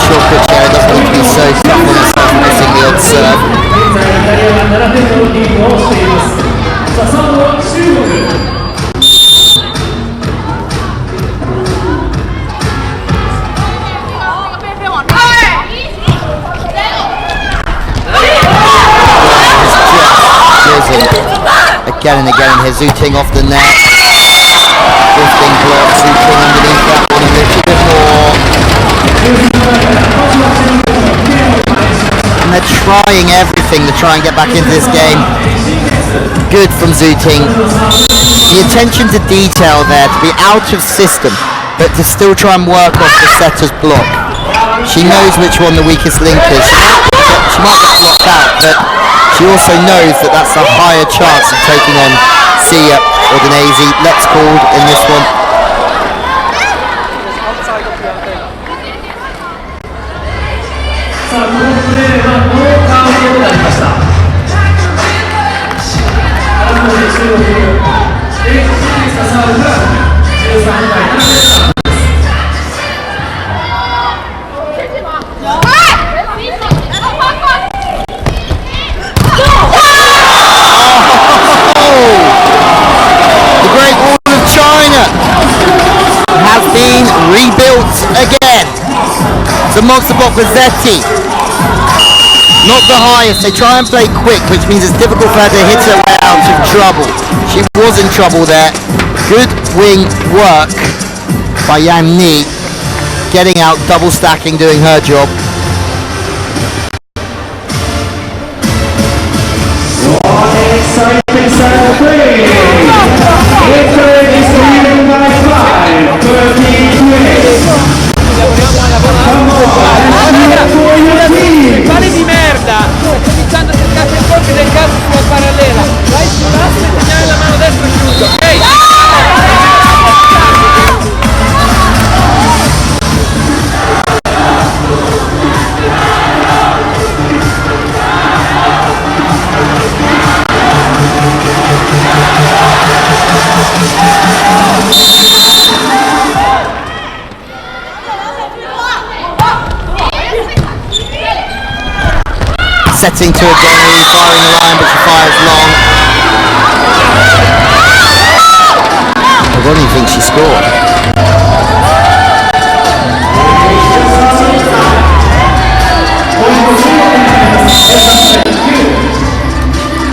Sure, Ricciella doesn't need to be so tough on herself missing the odd serve. Again and again here, Zhu Ting off the net. Drifting block, Zhu Ting underneath that one a little bit more. And they're trying everything to try and get back into this game. Good from Zhu Ting. The attention to detail there, to be out of system, but to still try and work off the setter's block. She knows which one the weakest link is. She might get blocked out, but she also knows that that's a higher chance of taking on Sia or Danese. Let's called in this one. Has been rebuilt again. The monster block for Zetti. Not the highest. They try and play quick, which means it's difficult for her to hit her way out of trouble. She was in trouble there. Good wing work by Yang Ni. Getting out, double stacking, doing her job. Exciting celebrate! Victory is leading by 5, 13-20. Pali di merda! Sto cominciando a cercare il colpo del cazzo sulla parallela. Vai sull'asse e teniamo la mano destra chiusa, ok? setting to O'Donnell, firing the line, but she fires long. O'Donnell thinks she scored.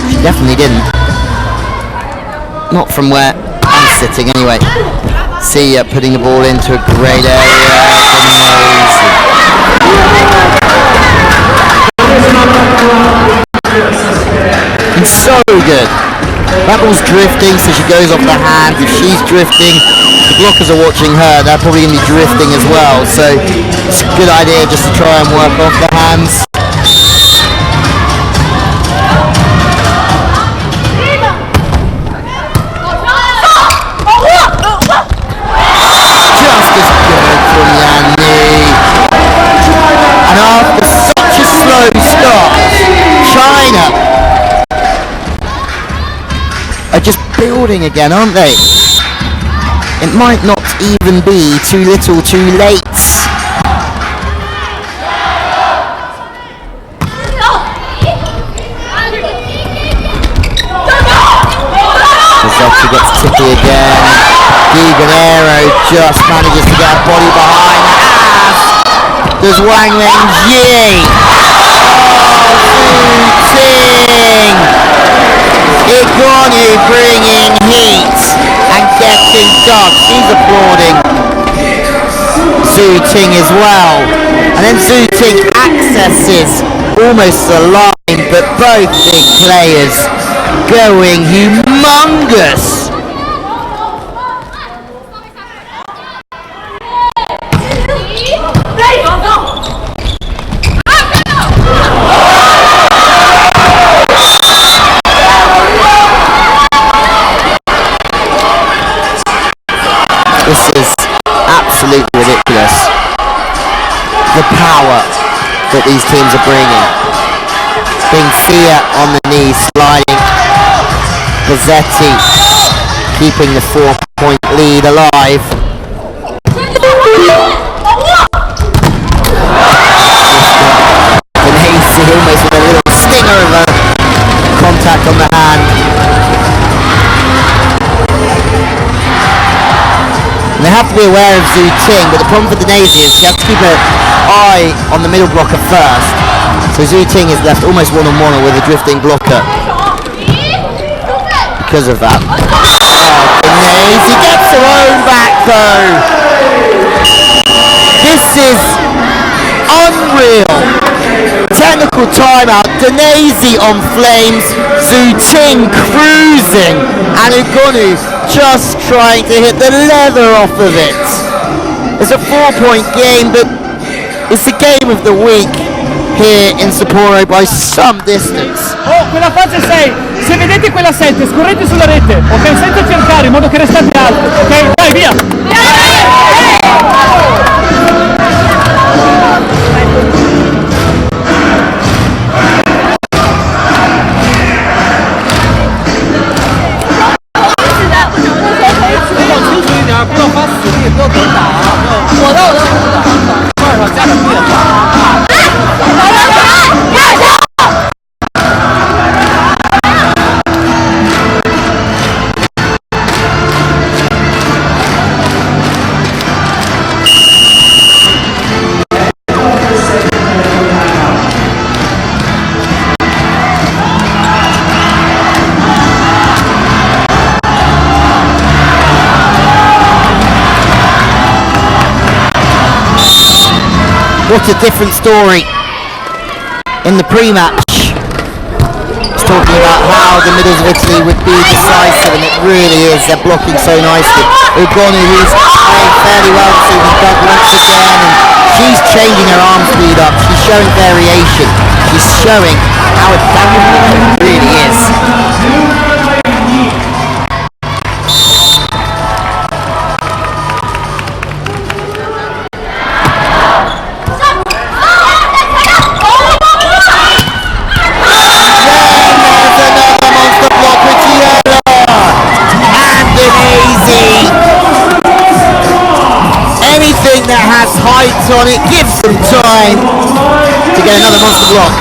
She definitely didn't. Not from where I'm sitting anyway. See putting the ball into a great area. And so good. That ball's drifting, so she goes off the hands. If she's drifting, the blockers are watching her. They're probably going to be drifting as well. So it's a good idea just to try and work off the hands. Just as good from Yanni. And after such a slow start, China are just building again, aren't they? It might not even be too little too late. She gets tippy again. Guiganero just manages to get a body behind the ass. There's Wang Wenjie. Ting. Igonu bringing heat and getting dug. She's applauding Zhu Ting as well. And then Zhu Ting accesses almost the line, but both big players going humongous. This is absolutely ridiculous. The power that these teams are bringing. Benfia on the knees, sliding. Bozzetti keeping the 4-point lead alive. Benhazy almost with a little stinger of a contact on the hand. And they have to be aware of Zhu Ting, but the problem for Benhazy is she has to keep an eye on the middle blocker first. So Zhu Ting is left almost one-on-one with a drifting blocker. Because of that. Benhazy gets her own back though. This is unreal. Technical timeout. Benhazy on flames. Zhu Ting cruising. And Ugonu just trying to hit the leather off of it. It's a 4-point game, but it's the game of the week here in Sapporo by some distance. Oh, quella fase 6, se vedete quella 7, scorrete sulla rete, ok? Senza cercare, in modo che restate alti, ok? Vai, via! What a different story in the pre-match. It's talking about how the middles of Italy would be decisive, and it really is. They're blocking so nicely. Ugonu, who's playing fairly well this evening, dug once again, and she's changing her arm speed up. She's showing variation. She's showing how adaptable it really is. That has height on it, gives them time to get another monster block.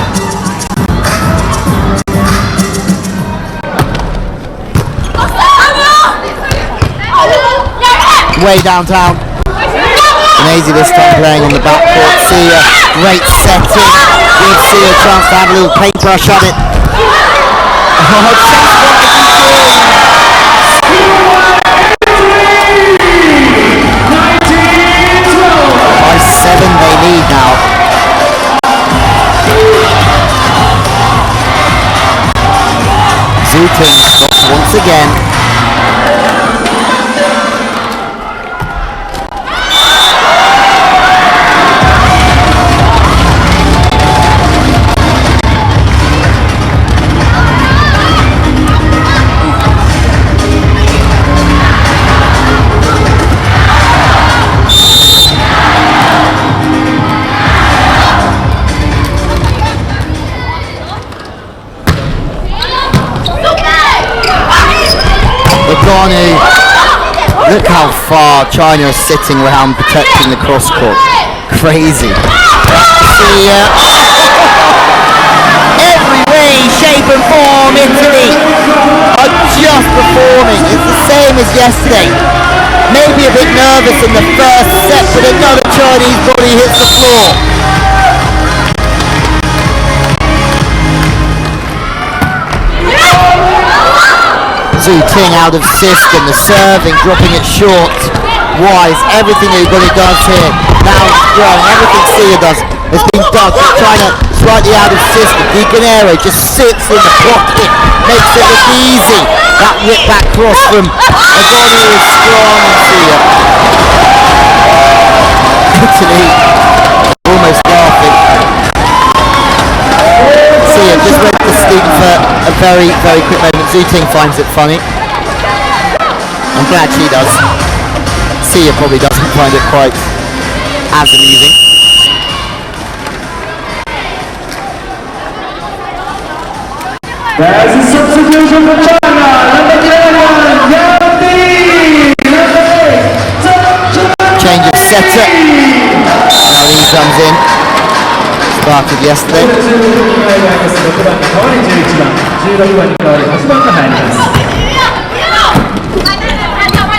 way downtown. Amazing this time playing on the backcourt. Sia, great setting. Gives Sia a chance to have a little paintbrush on it. Oh, by 7 they lead now. Zooting stops once again. Look how far China is sitting around protecting the cross court. Crazy. See, every way, shape and form, Italy are just performing. It's the same as yesterday. Maybe a bit nervous in the first set, but another Chinese body hits the floor. Zhu Ting out of system, the serving, dropping it short. Wise, everything that Ugoni does here. Now it's throwing, everything Sia does has been done. China slightly out of system. Digonero just sits in the pocket, makes it look easy. That whip back cross from Ugoni is strong on Sia. Italy almost laughing. Sia just went to sleep for a very, very quick moment. Zhu Ting finds it funny. I'm glad she does. Sia probably doesn't find it quite as amusing. There's a substitution for China. Number 11, Yang Di. Change of setter. Now Lee comes in. Started yesterday.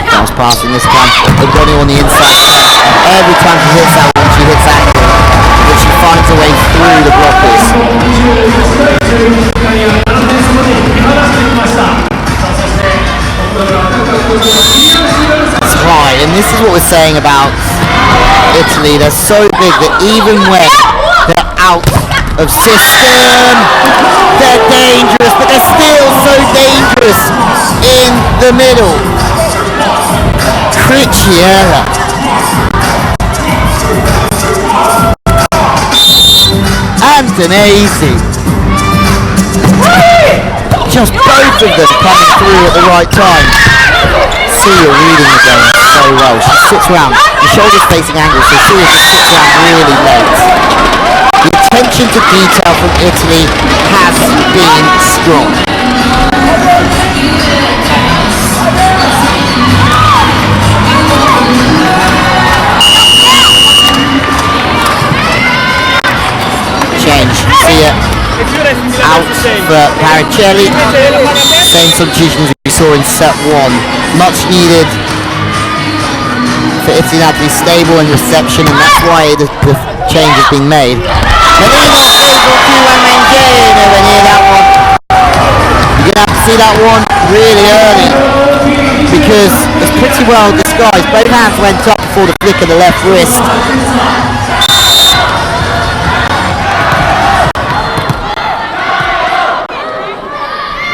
Fast passing this time. Ugoni on the inside. Every time she hits that one, she hits that one. But she finds a way through the blockers. It's high, and this is what we're saying about Italy. They're so big that even when they're out of system, they're dangerous, but they're still so dangerous in the middle. Cricciella. Antonese. Just both of them coming through at the right time. Sia reading the game so well. She sits around, the shoulders facing angle, so Sia just sits around really late. The attention to detail from Italy has been strong. Change. Sia out for Paricelli. Same substitutions we saw in set 1. Much needed for Italy now to be stable in reception, and that's why the change has been made. Melina stable to Wangmanjay, nowhere near that one. You're going to have to see that one really early, because it's pretty well disguised. Both hands went up before the flick of the left wrist.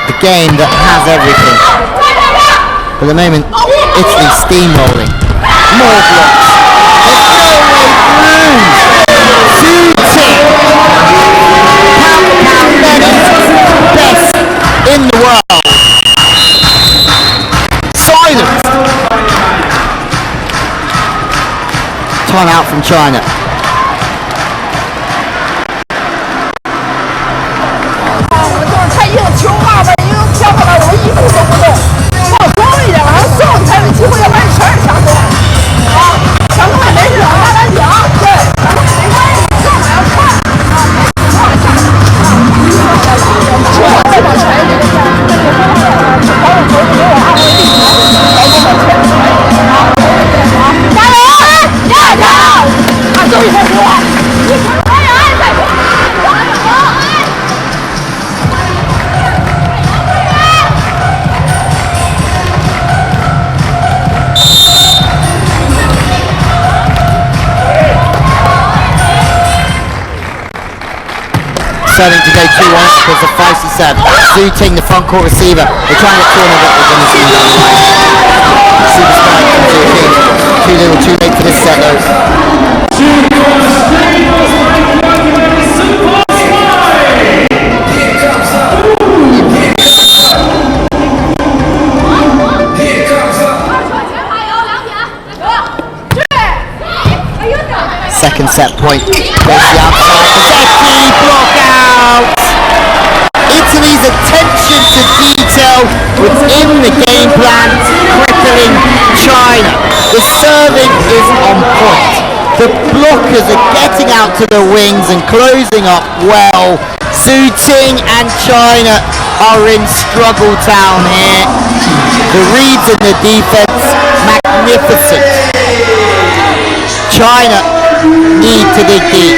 The game that has everything. For the moment, Italy steamrolling. More blocks. There's no way through. Shooting. Pound for pound, best in the world. Silence. Time out from China. serving to go 2-1 because the feisty serve. Zhu Ting, the front court receiver. They're trying to corner, but they're going to see that line. Super spike from Zhu Ting. Too little, too late for this set though. Second set point. Goes the outside. Italy block out. Italy's attention to detail within the game plan crippling China. The serving is on point. The blockers are getting out to the wings and closing up well. Zhu Ting and China are in struggle town here. The reads in the defense, magnificent. China need to dig deep.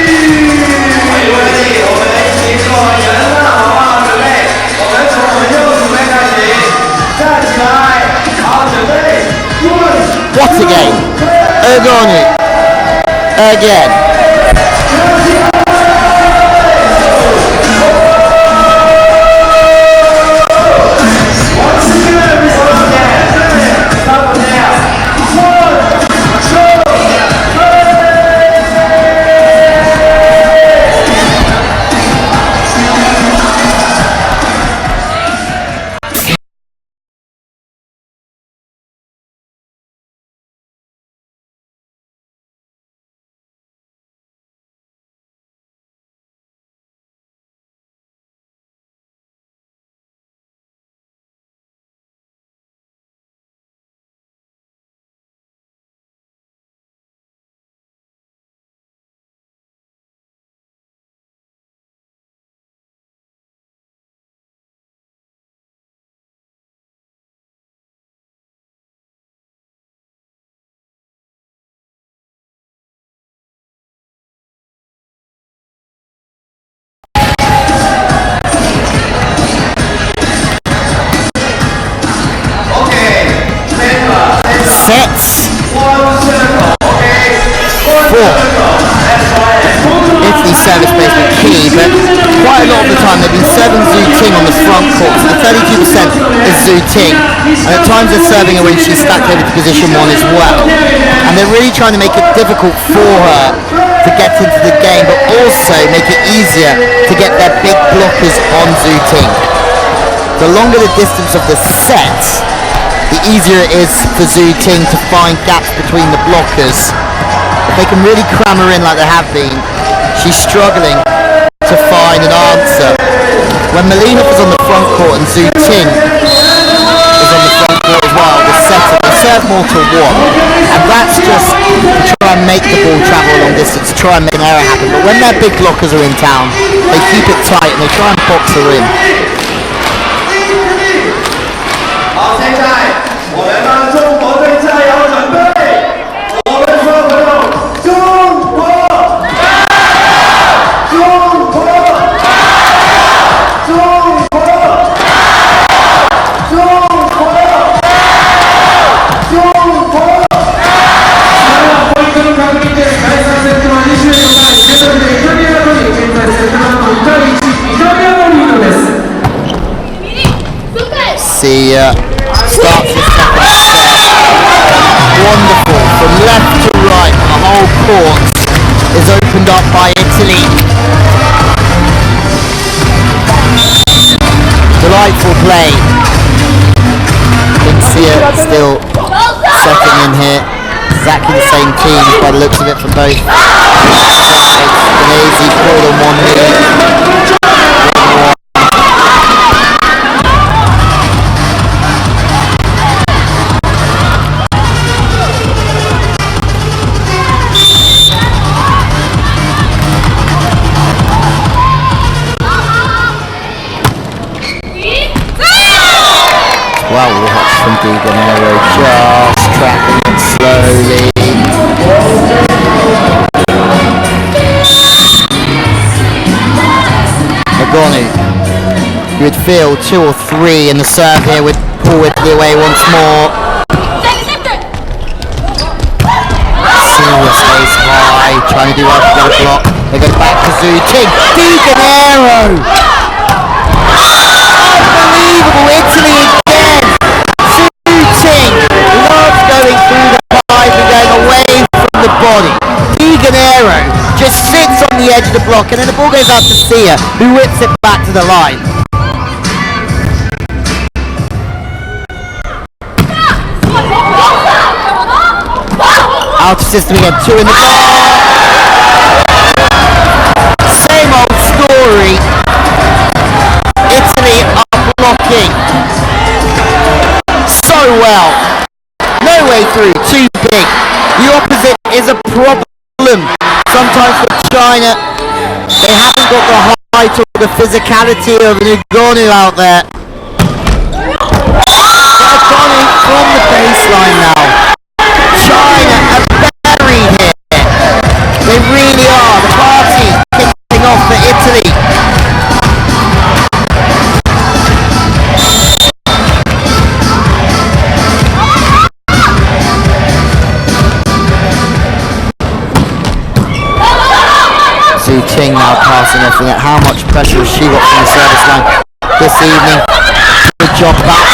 What a game. Ergoni. Again. Sets 4. Italy's service base been key, but quite a lot of the time they've been serving Zhu Ting on the front court, so the 32% is Zhu Ting, and at times they're serving her when she's stacked over to position 1 as well, and they're really trying to make it difficult for her to get into the game, but also make it easier to get their big blockers on Zhu Ting. The longer the distance of the set, the easier it is for Zhu Ting to find gaps between the blockers. If they can really cram her in like they have been, she's struggling to find an answer. When Malinov is on the front court and Zhu Ting is on the front court as well, the setter, they serve more to 1. And that's just to try and make the ball travel a long distance, to try and make an error happen. But when their big blockers are in town, they keep it tight and they try and box her in. 好，现在我们帮中国队加油准备，我们所有朋友，中国，中国，中国，中国，中国。ポイントの確認で第3セットは24対17でイタリアのリード、現在セットカウント1対1、イタリアのリードです。See starts the second set. Wonderful. From left to right, the whole court is opened up by Italy. Delightful play. Can see it still setting in here. Exactly the same team by the looks of it for both. Lazy call on 1 minute. Well, watch from Duganero, just tracking it slowly. Agonu, you would feel 2 or 3 in the serve here with pull Italy away once more. See stays high, trying to do well to get a block. They go back to Zhu Ting. Diganero! Unbelievable, Italy again! Zhu Ting loves going through the pipe and going away from the body. Diganero just sits on the edge of the block and then the ball goes out to Sia, who whips it back to the line. Out of system again, 2 in the bar. Same old story. Italy are blocking so well. No way through, too big. The opposite is a problem. Sometimes for China, they haven't got the height or the physicality of an Ugonu out there. They're Ugonu from the baseline now. China are buried here. They really are. The party kicking off for Italy. Zhu Ting now passing off and how much pressure has she got from the service line this evening. Good job back.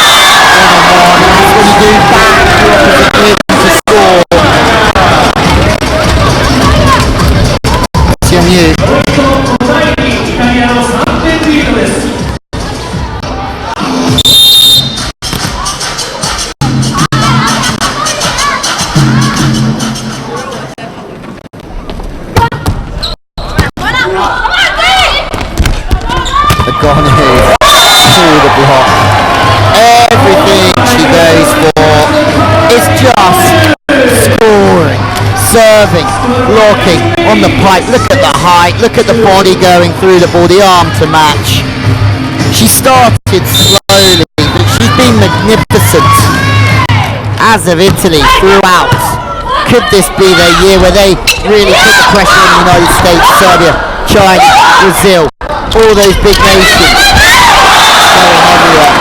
1-on-1. That's what you do back to score. Tianyu. Gone through the block. Everything she goes for is just scoring, serving, blocking on the pipe. Look at the height, look at the body going through the ball, the arm to match. She started slowly, but she's been magnificent, as of Italy throughout. Could this be their year where they really put the pressure on the United States, Serbia, China, Brazil, all those big nations going everywhere?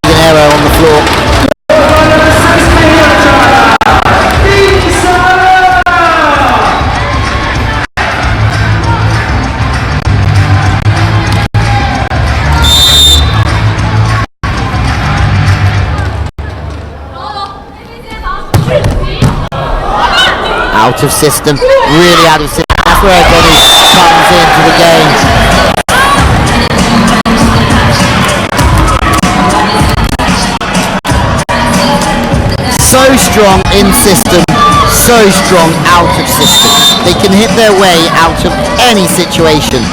Diganero on the floor. Out of system, really out of system. That's where everybody comes into the game. So strong in system, so strong out of system. They can hit their way out of any situation.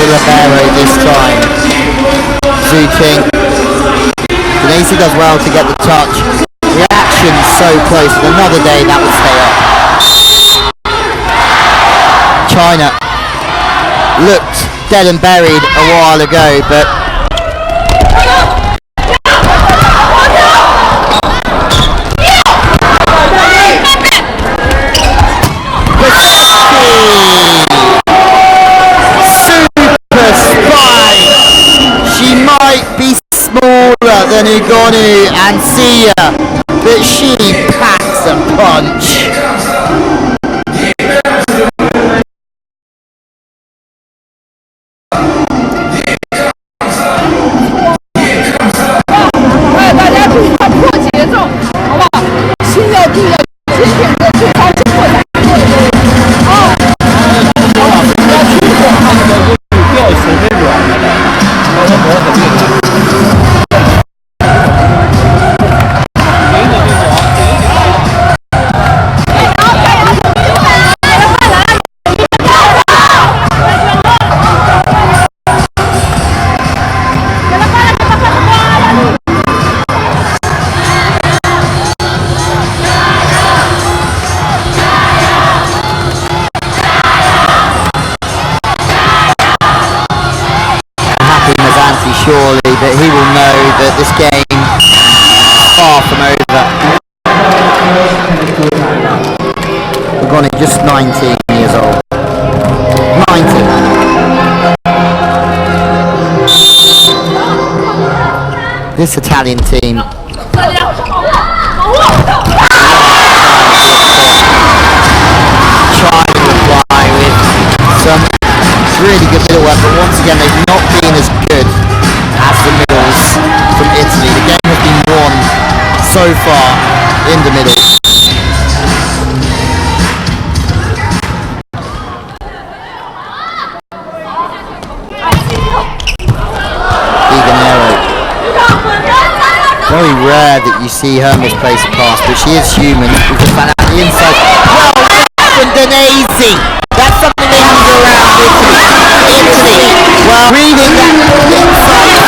Libero this time. Zhu Ting. Denise does well to get the touch. Reaction so close. Another day that would stay up. China looked dead and buried a while ago, but smaller than Ugonu and Sia, but she packs a punch. surely that he will know that this game is far from over. We've gone at just 19 years old. 19. This Italian team trying to reply with some really good middle work, but once again they've not been as good as the middles from Italy. The game has been won so far in the middles. Very rare that you see her misplace a pass, but she is human. We just found out the inside. Well, Danese! That's something they use around Italy. Well, reading that inside.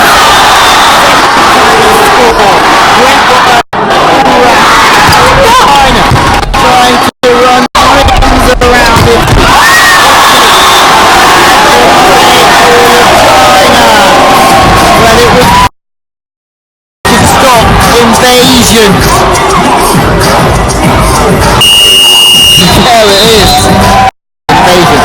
China trying to run rings around Italy. Well, it was invasion. There it is. Invasion.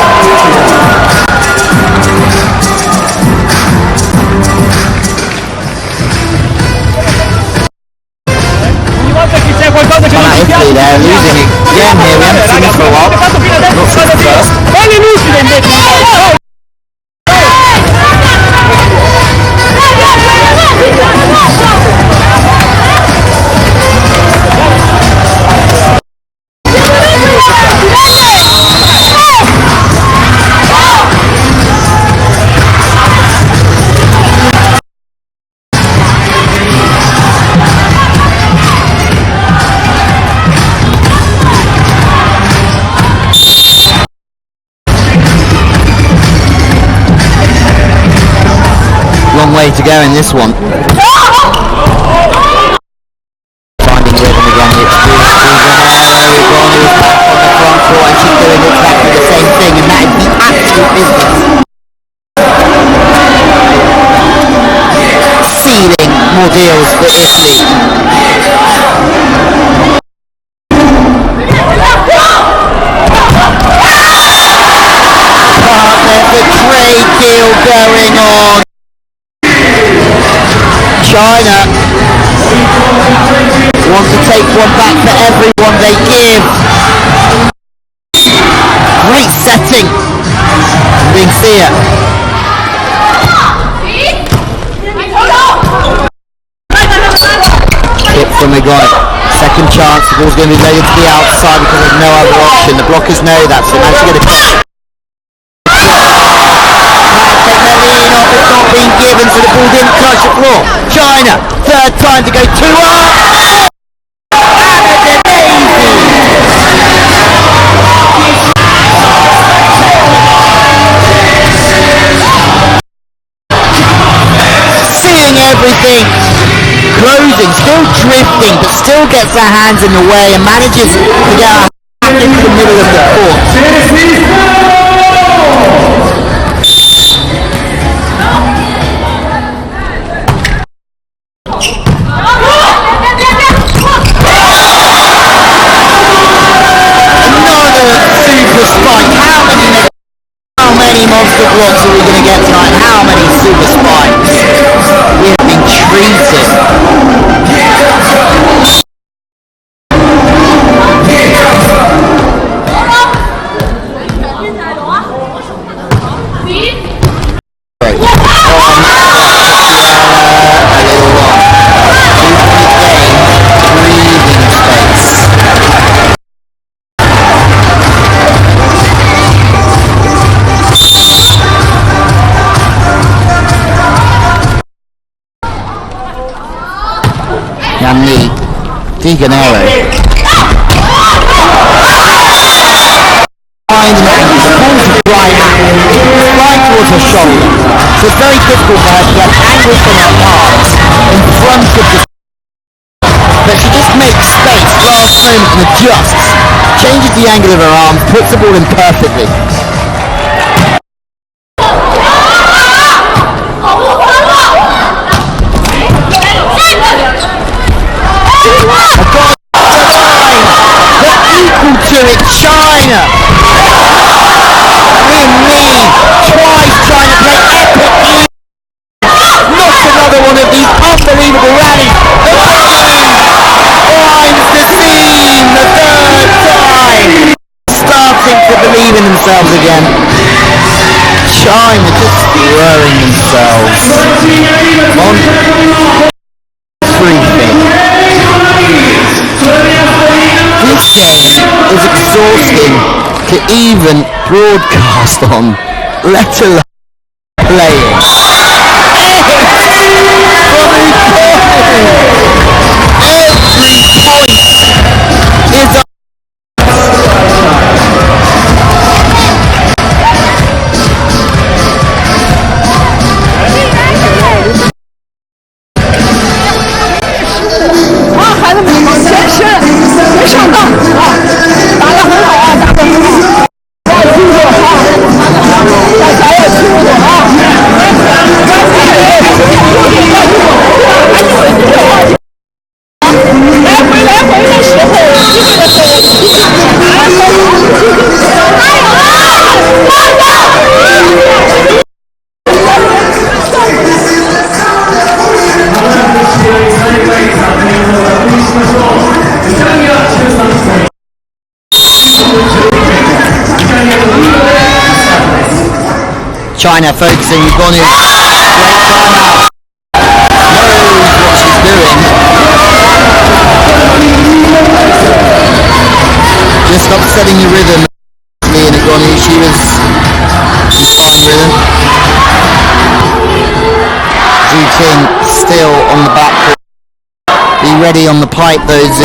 Ogni volta che c'è qualcosa che non ti piace, they're losing again here. We haven't seen this for a while. Not since the first. Voglio lucide invece. Long way to go in this one. Finding rhythm again. It's There we've gone. Who's back on the front court and she's doing exactly the same thing, and that is the absolute business. Sealing more deals for Italy. There's a trade deal going on. China want to take one back for everyone they give. Great setting. Vincia. Hit from Megonic. Second chance. The ball's going to be laid to the outside because there's no other option. The blockers know that, so they managed to get it. It's not being given, so the ball didn't touch the floor. China, third time to go 2-up. Seeing everything, closing, still drifting, but still gets her hands in the way and manages to get her back into the middle of the court. How many monster blocks are we going to get tonight? How many super spikes? We have been treated. Diganero. Behind an angle, the ball's right at him. It's right towards her shoulder. So it's very difficult for her to get angles from her arms in front of the... But she just makes space, last moment and adjusts. Changes the angle of her arms, puts the ball in perfectly. time they're just throwing themselves on everything. This game is exhausting to even broadcast on, let alone play it. Every point is up.孩子们先吃，没上当啊，打得很好啊，打得很好，不要出错啊，大家要出错啊，来回的时候，机会的时候，China focusing, Gonu, great timeout, knows what she's doing, just upsetting the rhythm. Leah Gonu, she's fine rhythm. Zhu Ting still on the back foot. Be ready on the pipe though, Zhu.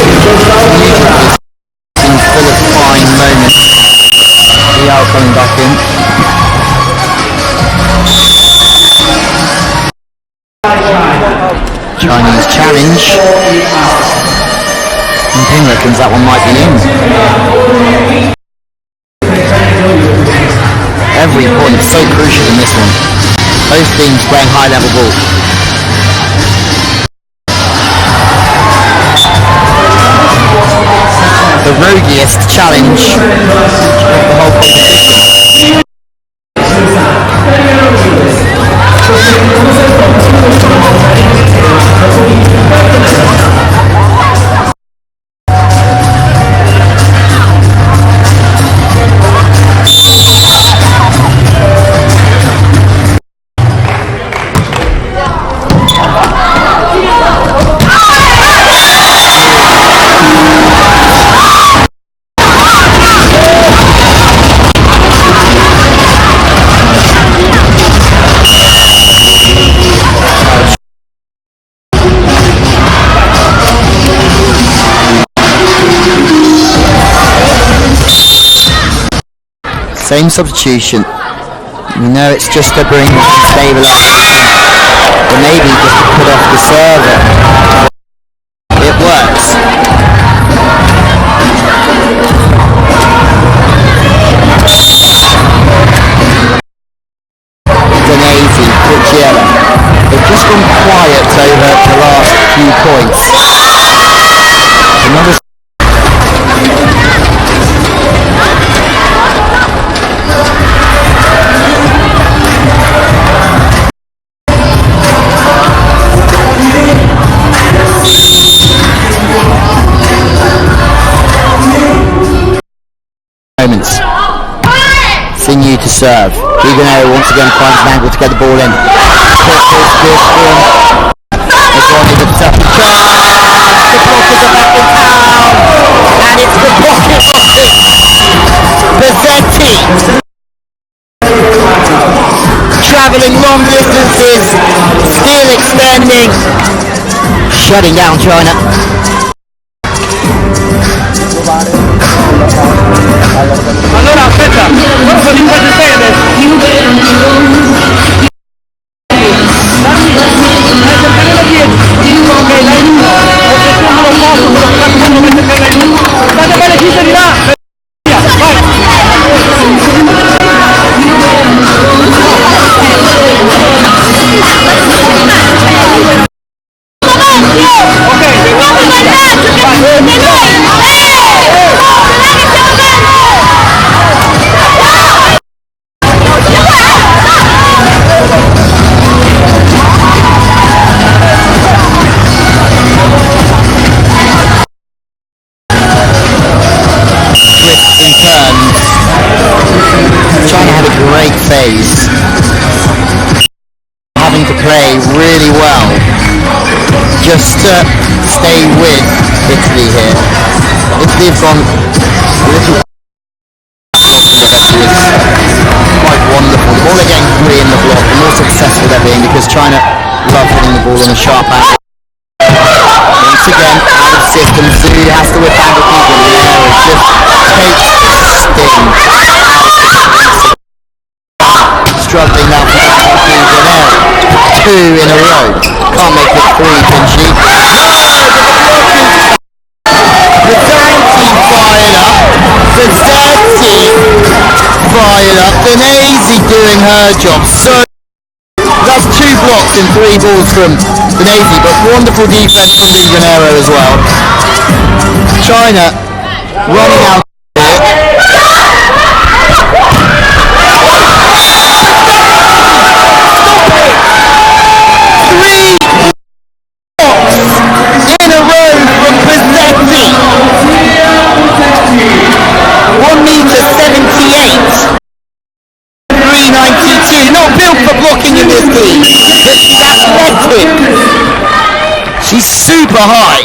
Two serves in a row. Full of fine moments. Liao coming back in. Chinese challenge. And Ping reckons that one might be in. Every point is so crucial in this one. Both teams playing high level ball. The roguiest challenge of the whole competition. Same substitution. We know it's just to bring stabilisation, or maybe just to put off the server. It works. Donati, Cucchiella. They've just gone quiet over the last few points. Another moments. Continue to serve. Huguenot once again finds an angle to get the ball in. Agoni with the second chance. The blockers are back in town. And it's the pocket Bazzetti. Travelling long distances. Still extending. Shutting down China. Allora aspetta, forse di fare bene. State bene chiuse di là. Ok, phase. Having to play really well just to stay with Italy here. Italy have gone a little quite wonderful. The more they're getting free in the block, the more successful they're being, because China love hitting the ball on a sharp angle. Once again, out of system, Zhu has to whip out the people in the air. It just takes the sting out of the struggling now for the two in a row. Can't make it three, can she? Pizzanti fired up. Danese doing her job. So that's 2 blocks in 3 balls from Danese, but wonderful defense from Di Granero as well. China running out. In a row from Pizzetti. 1m78. 392. Not built for blocking in this team, but she's athletic. She's super high.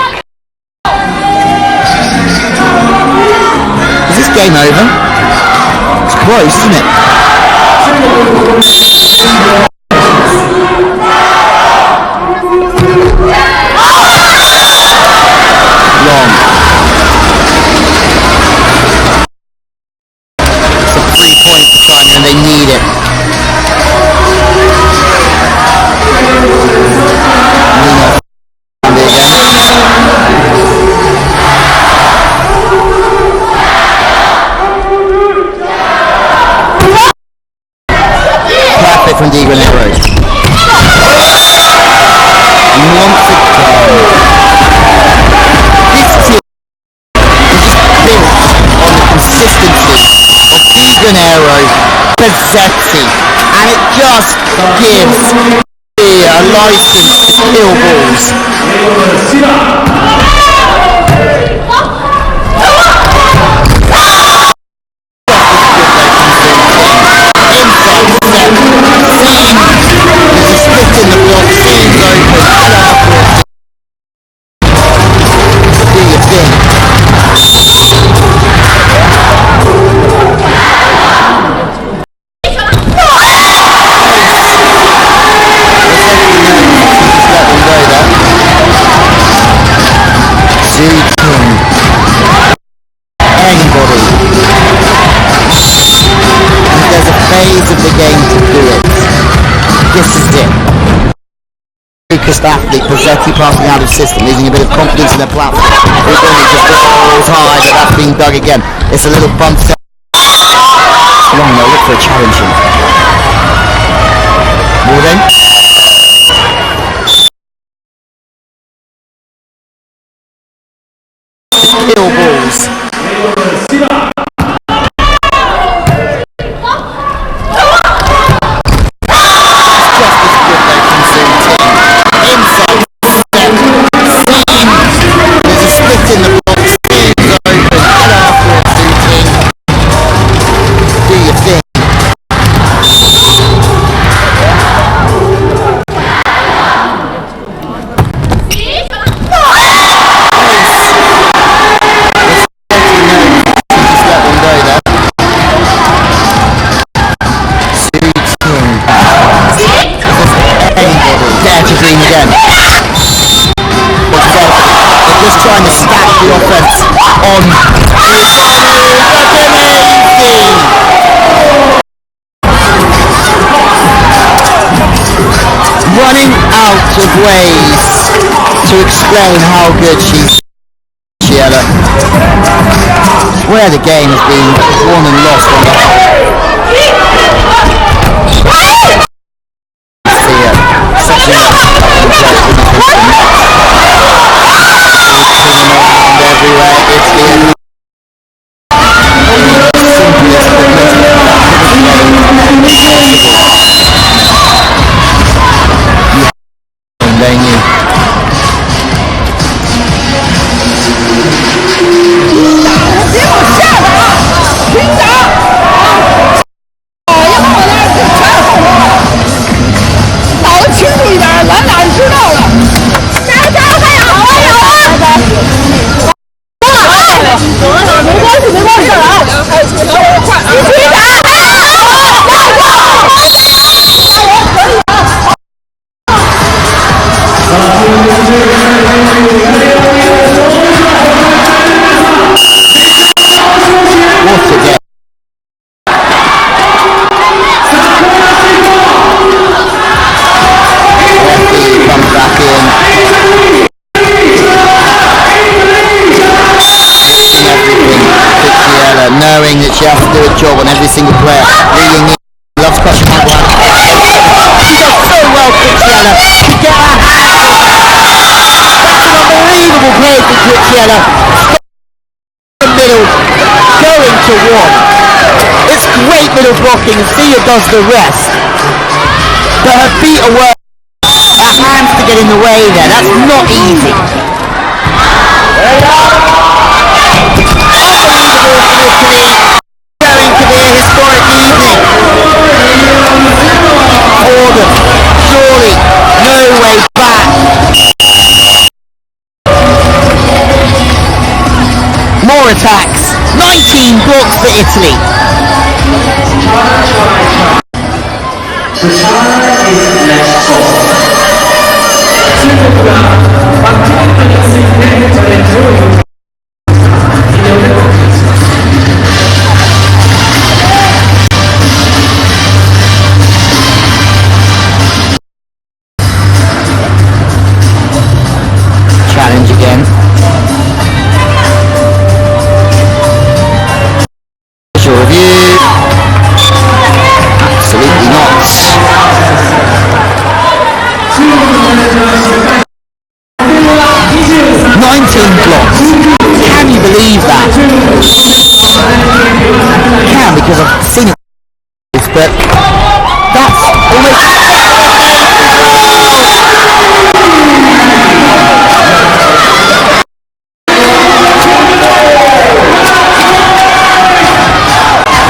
Is this game over? It's close, isn't it? Long. It's a 3 point for China and they need it. Perfect from Di Granero. Once again. This team is just built on the consistency of Di Granero, Pizzetti, and it just gives me a license to kill balls. Of the game to do it. This is it. Focused athlete, Pizzetti passing out of system, losing a bit of confidence in their platform. Rigoni just rolls high, but that's being dug again. It's a little bump set. Long though, look for a challenge. More then. Kill balls. Again. They're just trying to stack the offense on running out of ways to explain how good she's. Where the game has been won and lost on the knowing that she has to do a job on every single player. Really loves crushing that one. She does so well, Cristiano, to get her hand. That's an unbelievable play for Cristiano. The middle, going to one. It's great middle blocking, and Sia does the rest. But her feet are working. Her hands to get in the way there. That's not easy. Unbelievable for Italy. Going to be a historic evening for them. Surely no way back. More attacks. 19 blocks for Italy. The time is left off. Challenge again. Visual review. Absolutely not. 19 blocks. Can you believe that? I can, because I've seen it, but that's almost...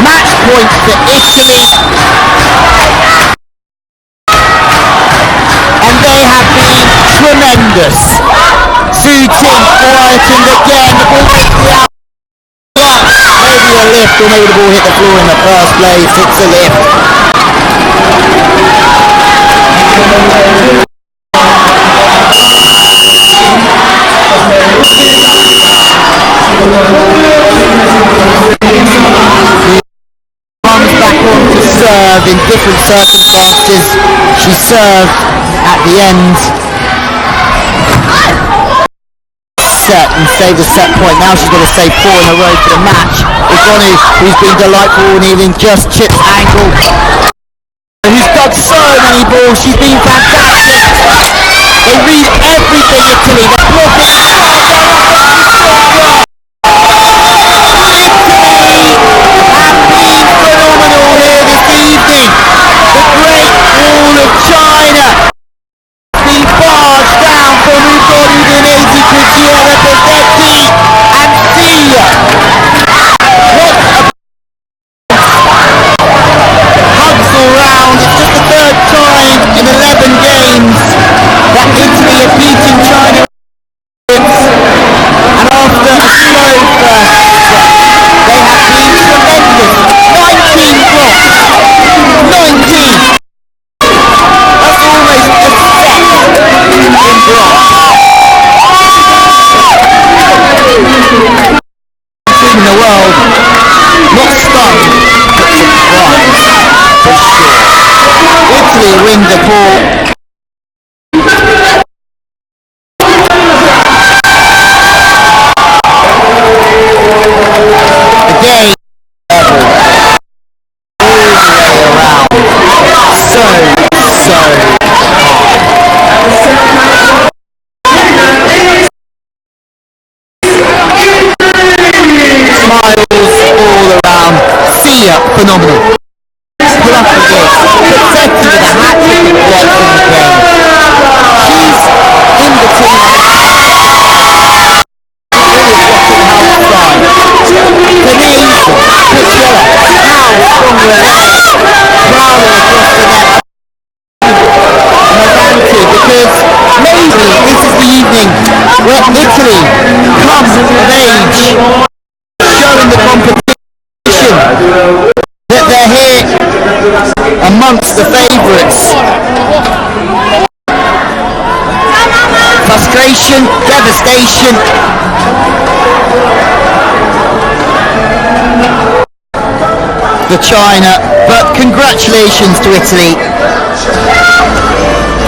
Match point for Italy. And they have been tremendous. Suiting, quietened again, the ball hit the out. Maybe a lift, or maybe the ball hit the floor in the first place. It's a lift. Comes back on to serve in different circumstances. She served at the end. Set and save the set point. Now she's going to save 4 in a row for the match. Igonu, who's been delightful and even just chips ankle, who's dug so many balls. She's been fantastic. They read everything, Italy. They're blocking. Italy have been phenomenal here this evening. The Great Wall of China been barged down from Igonu, Udinese, Cristiano, Pozzetti and Sia. What a hugs all round. It's just the third time in 11 games that Italy are beating China. And after a slow first set, they have been tremendous. 19 blocks. 19. That's almost a set in blocks. Team in the world, not stunned, but surprised, for sure. Italy win the ball. Again, level. All the way around. So hard. Smiles all around. Sia, phenomenal. Put up the game. Pozzetti with a hat-trick of blocks in the game. She's in the team. Canadian, Priscilla, how strong were they? Crowder across the net. Morante, because maybe this is the evening where Italy comes of age, showing the competition that they're here amongst the favourites. Frustration, devastation. For China, but congratulations to Italy.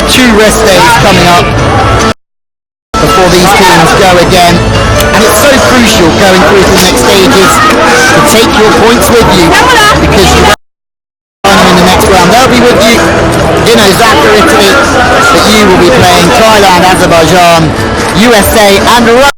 2 rest days coming up. The before these teams go again. And it's so crucial going through to the next stages to take your points with you, because you in the next round. They'll be with you in Osaka, Italy, but you will be playing Thailand, Azerbaijan, USA and Russia.